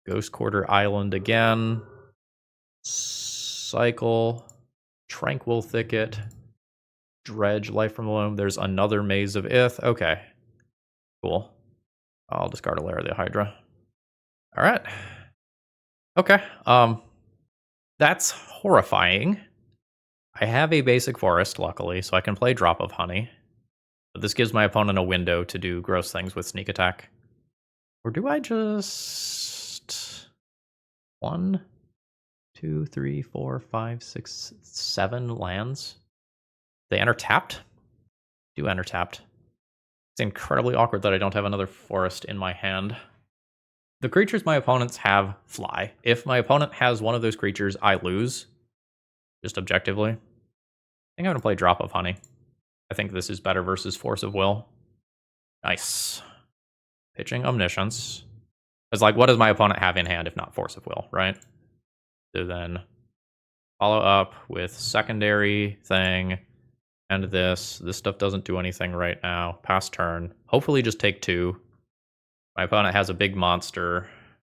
Speaker 1: Ghost Quarter Island again. Cycle. Tranquil Thicket. Dredge, Life from the Loam. There's another Maze of Ith. Okay. Cool. I'll discard a Lair of the Hydra. All right. Okay. That's horrifying. I have a basic forest, luckily, so I can play Drop of Honey. But this gives my opponent a window to do gross things with Sneak Attack. Or do I just... 1, 2, 3, 4, 5, 6, 7 lands? They enter tapped? Do enter tapped. It's incredibly awkward that I don't have another forest in my hand. The creatures my opponents have fly. If my opponent has one of those creatures, I lose. Just objectively. I think I'm going to play Drop of Honey. I think this is better versus Force of Will. Nice. Pitching Omniscience. It's like, what does my opponent have in hand if not Force of Will, right? So then follow up with secondary thing and this. This stuff doesn't do anything right now. Pass turn. Hopefully just take 2. My opponent has a big monster.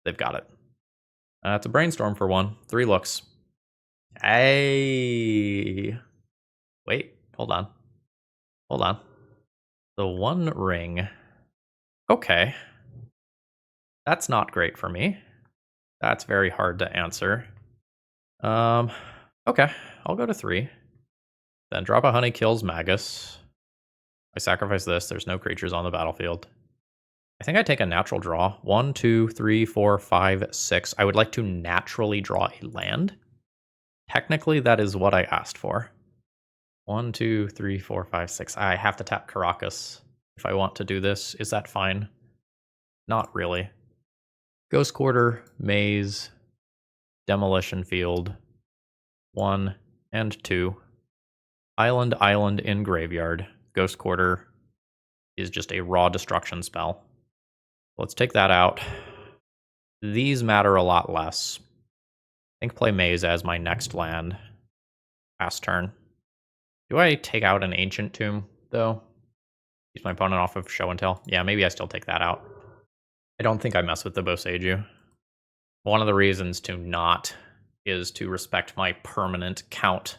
Speaker 1: They've got it. It's a Brainstorm for 1. 3 looks. Hey. Wait, hold on. Hold on. The 1 ring. Okay. That's not great for me. That's very hard to answer. Okay, I'll go to 3. Then Drop a Honey kills Magus. I sacrifice this. There's no creatures on the battlefield. I think I take a natural draw. 1, 2, 3, 4, 5, 6. I would like to naturally draw a land. Technically, that is what I asked for. 1, 2, 3, 4, 5, 6. I have to tap Caracas if I want to do this. Is that fine? Not really. Ghost Quarter, Maze, Demolition Field. 1 and 2. Island in Graveyard. Ghost Quarter is just a raw destruction spell. Let's take that out. These matter a lot less. I think play Maze as my next land. Pass turn. Do I take out an Ancient Tomb, though? Keeps my opponent off of Show and Tell. Yeah, maybe I still take that out. I don't think I mess with the Boseiju. One of the reasons to not is to respect my permanent count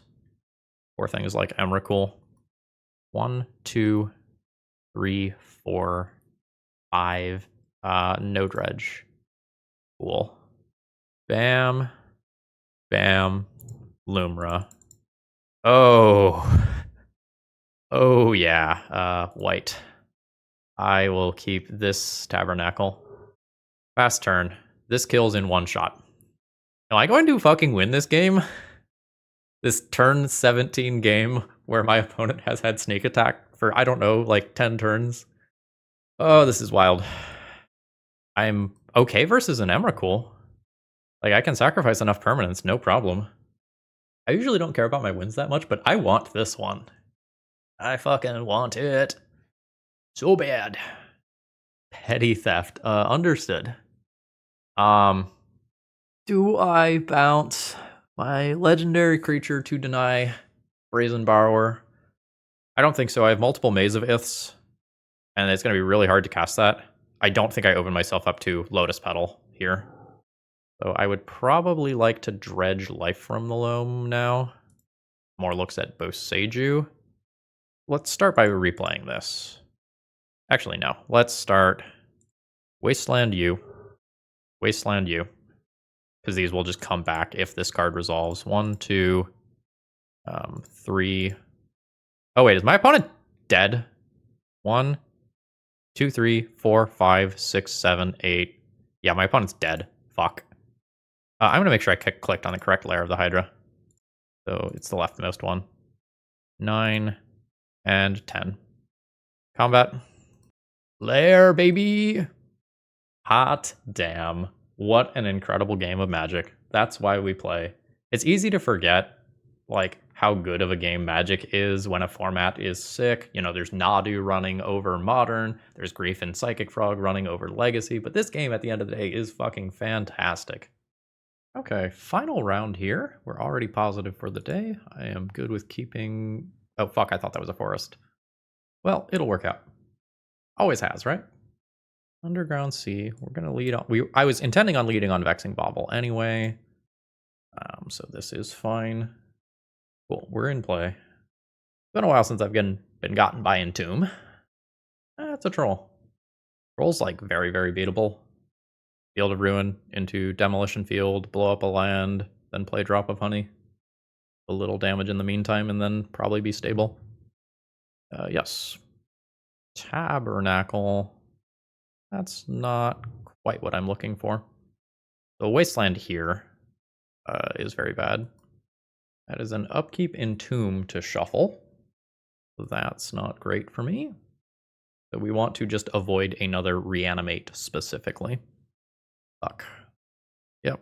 Speaker 1: for things like Emrakul. 1, 2, 3, 4, 5. No dredge. Cool. Bam. Bam. Lumra. Oh. Oh, yeah. White. I will keep this Tabernacle. Fast turn. This kills in one shot. Am I going to fucking win this game? This turn 17 game where my opponent has had sneak attack for, I don't know, like 10 turns. Oh, this is wild. I'm okay versus an Emrakul. Like, I can sacrifice enough permanents, no problem. I usually don't care about my wins that much, but I want this one. I fucking want it. So bad. Petty theft. Understood. Do I bounce my legendary creature to deny Brazen Borrower? I don't think so. I have multiple Maze of Iths, and it's going to be really hard to cast that. I don't think I open myself up to Lotus Petal here. So I would probably like to dredge Life from the Loam now. More looks at Boseiju. Let's start by replaying this. Actually, no. Let's start Wasteland U. Wasteland U. Because these will just come back if this card resolves. 1, 2, 3. Oh, wait. Is my opponent dead? 1, 2, 3, 4, 5, 6, 7, 8. Yeah, my opponent's dead. Fuck. I'm going to make sure I clicked on the correct layer of the Hydra. So it's the leftmost one. 9 and 10. Combat. Lair, baby! Hot damn. What an incredible game of Magic. That's why we play. It's easy to forget, like, how good of a game Magic is when a format is sick. You know, there's Nadu running over Modern, there's Grief and Psychic Frog running over Legacy, but this game at the end of the day is fucking fantastic. Okay, final round here. We're already positive for the day. I am good with keeping... Oh, fuck, I thought that was a forest. Well, it'll work out. Always has, right? Underground Sea. We're going to lead on... I was intending on leading on Vexing Bauble anyway. So this is fine. Cool, we're in play. It's been a while since I've been gotten by Entomb. That's a troll. Troll's like very, very beatable. Field of Ruin into Demolition Field, blow up a land, then play Drop of Honey. A little damage in the meantime, and then probably be stable. Yes. Tabernacle. That's not quite what I'm looking for. The Wasteland here is very bad. That is an upkeep Entomb to shuffle. That's not great for me. So we want to just avoid another Reanimate specifically. Fuck. Yep.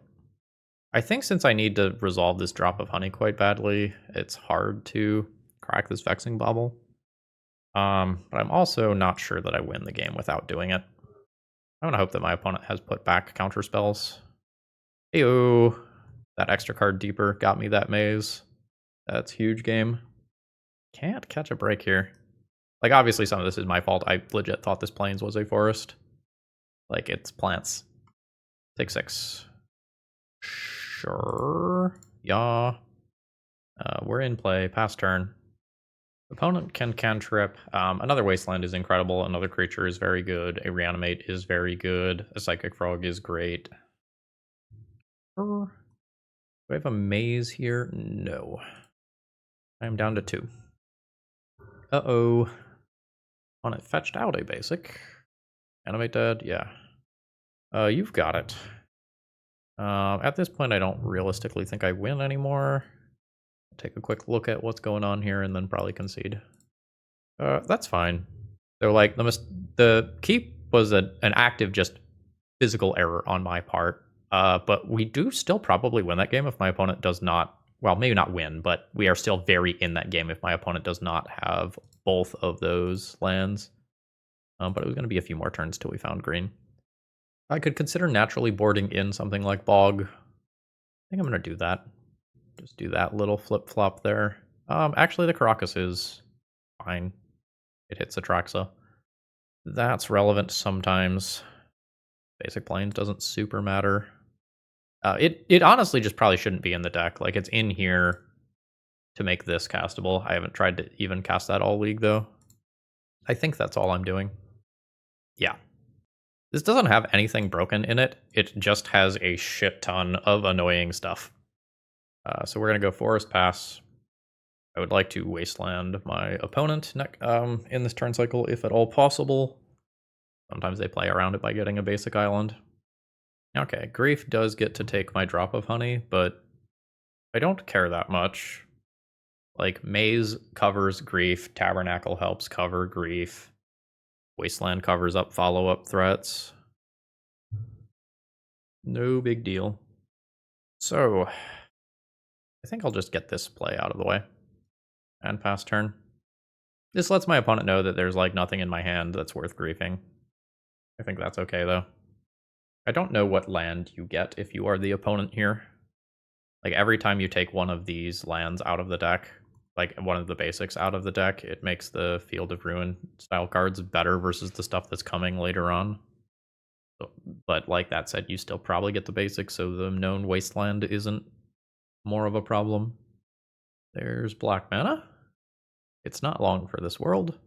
Speaker 1: I think since I need to resolve this Drop of Honey quite badly, it's hard to crack this Vexing Bauble. But I'm also not sure that I win the game without doing it. I'm gonna hope that my opponent has put back counter spells. Heyo! That extra card deeper got me that maze. That's huge game. Can't catch a break here. Like, obviously some of this is my fault. I legit thought this Plains was a forest. Like, it's plants. Take 6. Sure. Yeah. We're in play. Pass turn. Opponent can cantrip. Another Wasteland is incredible. Another creature is very good. A Reanimate is very good. A Psychic Frog is great. Do I have a maze here? No. I am down to 2. Uh-oh. Opponent fetched out a basic. Animate dead? Yeah. You've got it. At this point, I don't realistically think I win anymore. Take a quick look at what's going on here and then probably concede. That's fine. So, like, the keep was an active, just physical error on my part. But we do still probably win that game if my opponent does not... Well, maybe not win, but we are still very in that game if my opponent does not have both of those lands. But it was going to be a few more turns till we found green. I could consider naturally boarding in something like Bog. I think I'm going to do that. Just do that little flip-flop there. Actually, the Caracas is fine. It hits Atraxa. That's relevant sometimes. Basic Plains doesn't super matter. It honestly just probably shouldn't be in the deck. Like, it's in here to make this castable. I haven't tried to even cast that all league, though. I think that's all I'm doing. Yeah. This doesn't have anything broken in it. It just has a shit ton of annoying stuff. So we're going to go Forest Pass. I would like to Wasteland my opponent in this turn cycle, if at all possible. Sometimes they play around it by getting a basic island. Okay, Grief does get to take my drop of honey, but I don't care that much. Like, Maze covers Grief, Tabernacle helps cover Grief, Wasteland covers up follow-up threats. No big deal. So, I think I'll just get this play out of the way. And pass turn. This lets my opponent know that there's, like, nothing in my hand that's worth griefing. I think that's okay, though. I don't know what land you get if you are the opponent here. Like, every time you take one of these lands out of the deck, like, one of the basics out of the deck, it makes the Field of Ruin style cards better versus the stuff that's coming later on. But, like that said, you still probably get the basics, so the known Wasteland isn't more of a problem. There's black mana. It's not long for this world.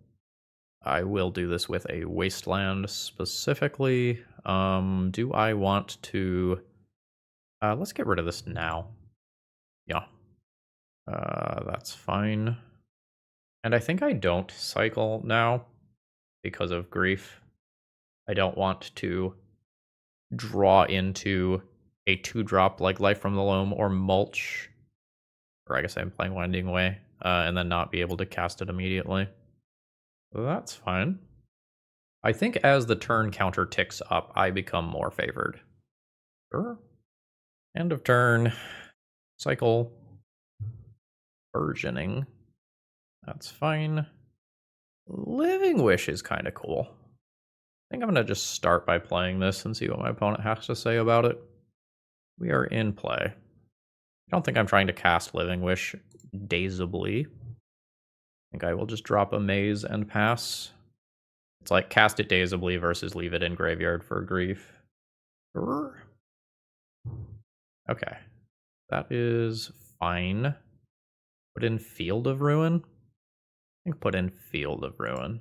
Speaker 1: I will do this with a Wasteland specifically. Do I want to... let's get rid of this now. Yeah. That's fine. And I think I don't cycle now because of Grief. I don't want to draw into a 2-drop like Life from the Loam or Mulch. Or I guess I'm playing Winding Way. And then not be able to cast it immediately. That's fine. I think as the turn counter ticks up, I become more favored. Sure. End of turn. Cycle. Versioning. That's fine. Living Wish is kind of cool. I think I'm going to just start by playing this and see what my opponent has to say about it. We are in play. I don't think I'm trying to cast Living Wish dazably. I think I will just drop a Maze and pass. It's like cast it dazably versus leave it in graveyard for Grief. Okay. That is fine. Put in Field of Ruin? I think put in Field of Ruin.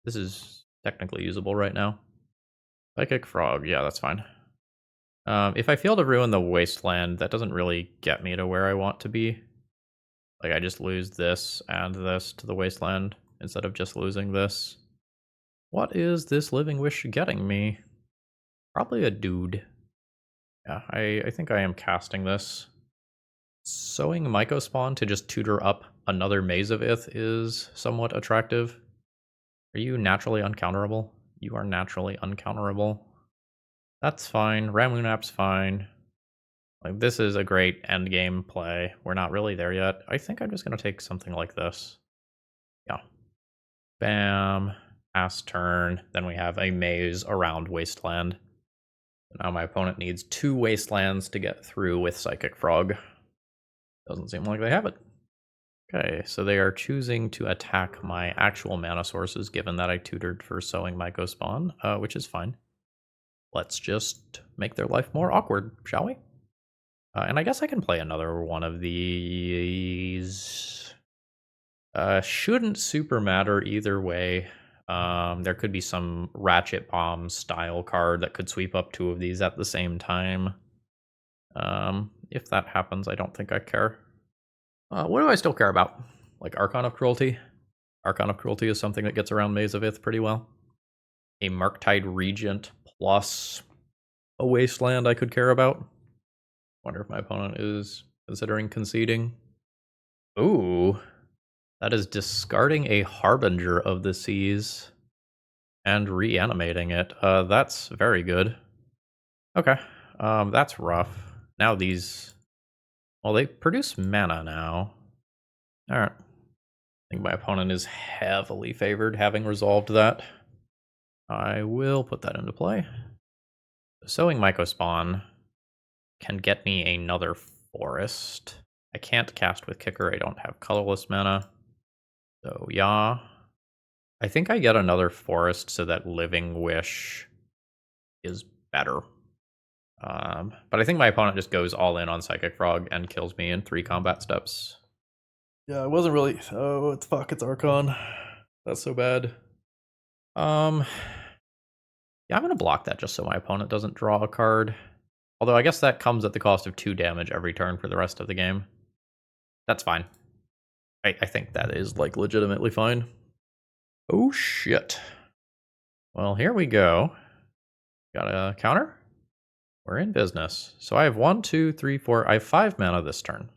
Speaker 1: This is technically usable right now. Psychic Frog, yeah, that's fine. If I Field of Ruin the Wasteland, that doesn't really get me to where I want to be. Like, I just lose this and this to the Wasteland instead of just losing this. What is this Living Wish getting me? Probably a dude. Yeah, I think I am casting this. Sowing Mycospawn to just tutor up another Maze of Ith is somewhat attractive. Are you naturally uncounterable? You are naturally uncounterable. That's fine. Ramunap's fine. Like, this is a great endgame play. We're not really there yet. I think I'm just going to take something like this. Yeah. Bam. Pass turn. Then we have a Maze around Wasteland. Now my opponent needs 2 Wastelands to get through with Psychic Frog. Doesn't seem like they have it. Okay, so they are choosing to attack my actual mana sources, given that I tutored for Sowing Mycospawn, which is fine. Let's just make their life more awkward, shall we? And I guess I can play another one of these. Shouldn't super matter either way. There could be some Ratchet Bomb style card that could sweep up 2 of these at the same time. If that happens, I don't think I care. What do I still care about? Like Archon of Cruelty? Archon of Cruelty is something that gets around Maze of Ith pretty well. A Marktide Regent plus a Wasteland I could care about. Wonder if my opponent is considering conceding. Ooh. That is discarding a Harbinger of the Seas and reanimating it. That's very good. Okay. That's rough. Now these... Well, they produce mana now. Alright. I think my opponent is heavily favored, having resolved that. I will put that into play. Sowing Mycospawn can get me another forest. I can't cast with Kicker, I don't have colorless mana. So yeah. I think I get another forest so that Living Wish is better. But I think my opponent just goes all in on Psychic Frog and kills me in 3 combat steps. Yeah, it wasn't really... Oh, it's fuck, it's Archon. That's so bad. Yeah, I'm gonna block that just so my opponent doesn't draw a card. Although I guess that comes at the cost of 2 damage every turn for the rest of the game. That's fine. I think that is, like, legitimately fine. Oh, shit. Well, here we go. Got a counter? We're in business. So I have 1, 2, 3, 4. I have 5 mana this turn.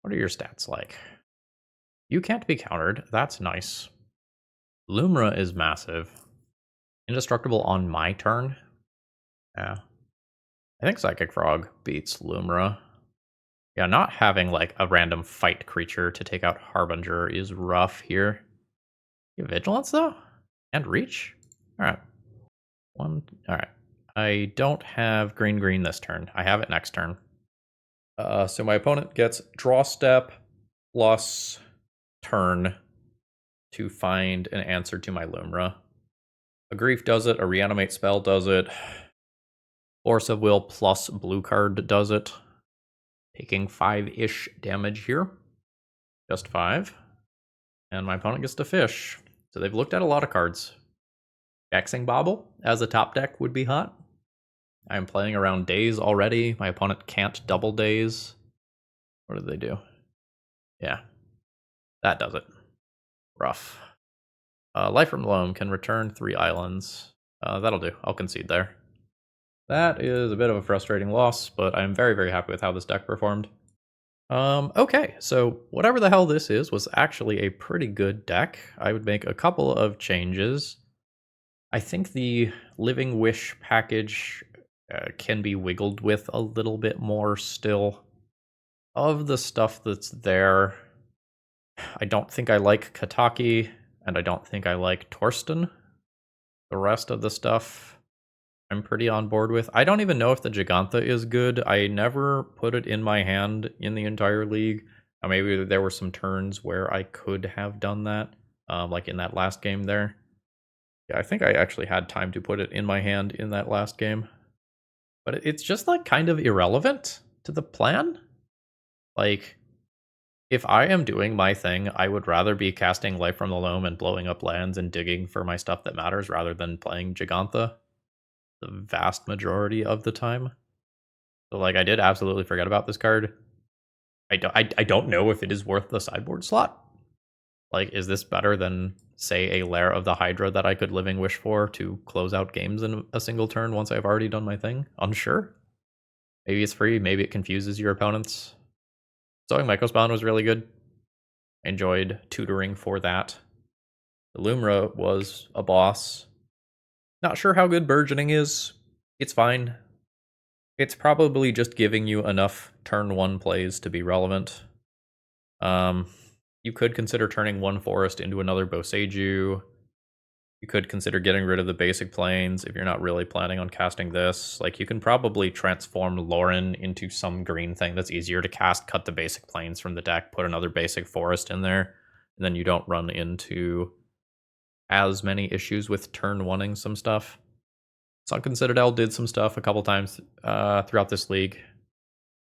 Speaker 1: What are your stats like? You can't be countered. That's nice. Lumra is massive. Indestructible on my turn. Yeah. I think Psychic Frog beats Lumra. Yeah, not having like a random fight creature to take out Harbinger is rough here. You have Vigilance though? And Reach? Alright. Alright. I don't have green this turn. I have it next turn. So my opponent gets draw step plus turn to find an answer to my Lumra. A Grief does it, a Reanimate spell does it. Force of Will plus blue card does it. Taking 5-ish damage here. Just 5. And my opponent gets to fish. So they've looked at a lot of cards. Vexing Bauble as a top deck would be hot. I'm playing around days already. My opponent can't double days. What did they do? Yeah. That does it. Rough. Life from Loam can return 3 islands. That'll do. I'll concede there. That is a bit of a frustrating loss, but I'm very, very happy with how this deck performed. Okay, so whatever the hell this is was actually a pretty good deck. I would make a couple of changes. I think the Living Wish package can be wiggled with a little bit more still. Of the stuff that's there, I don't think I like Kataki, and I don't think I like Torsten. The rest of the stuff I'm pretty on board with. I don't even know if the Jegantha is good. I never put it in my hand in the entire league. Maybe there were some turns where I could have done that, like in that last game there. Yeah, I think I actually had time to put it in my hand in that last game. But it's just like kind of irrelevant to the plan. Like, if I am doing my thing, I would rather be casting Life from the Loam and blowing up lands and digging for my stuff that matters rather than playing Jegantha the vast majority of the time. So like I did absolutely forget about this card. I don't know if it is worth the sideboard slot. Like, is this better than, say, a Lair of the Hydra that I could Living Wish for to close out games in a single turn once I've already done my thing? Unsure. Maybe it's free, maybe it confuses your opponents. Sowing Mycospawn was really good. I enjoyed tutoring for that. The Lumra was a boss. Not sure how good Burgeoning is. It's fine. It's probably just giving you enough turn 1 plays to be relevant. You could consider turning one forest into another Boseiju. You could consider getting rid of the basic planes if you're not really planning on casting this. Like, you can probably transform Lauren into some green thing that's easier to cast, cut the basic planes from the deck, put another basic forest in there, and then you don't run into as many issues with turn one-ing some stuff. Sunken Citadel did some stuff a couple times throughout this league.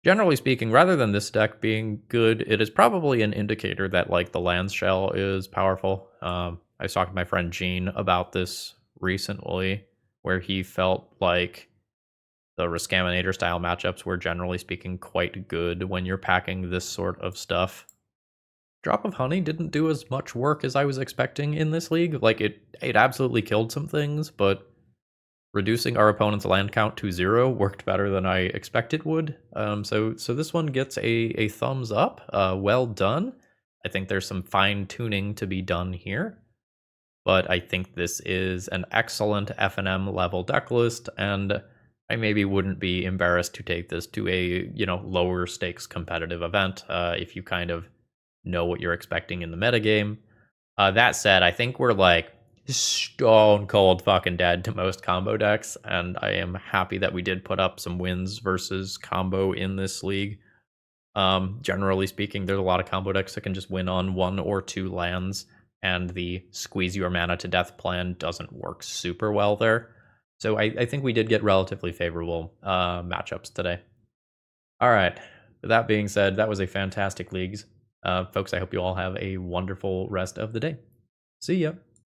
Speaker 1: Generally speaking, rather than this deck being good, it is probably an indicator that like the Lance Shell is powerful. I was talking to my friend Gene about this recently, where he felt like the Riscaminator style matchups were generally speaking quite good when you're packing this sort of stuff. Drop of Honey didn't do as much work as I was expecting in this league. Like, it absolutely killed some things, but reducing our opponent's land count to 0 worked better than I expected would. So this one gets a thumbs up. Well done. I think there's some fine tuning to be done here, but I think this is an excellent FNM level deck list, and I maybe wouldn't be embarrassed to take this to a lower stakes competitive event if you kind of know what you're expecting in the metagame. That said, I think we're like stone cold fucking dead to most combo decks, and I am happy that we did put up some wins versus combo in this league. Generally speaking, there's a lot of combo decks that can just win on 1 or 2 lands, and the squeeze your mana to death plan doesn't work super well there. So I think we did get relatively favorable matchups today. All right, with that being said, that was a fantastic league. Folks, I hope you all have a wonderful rest of the day. See ya.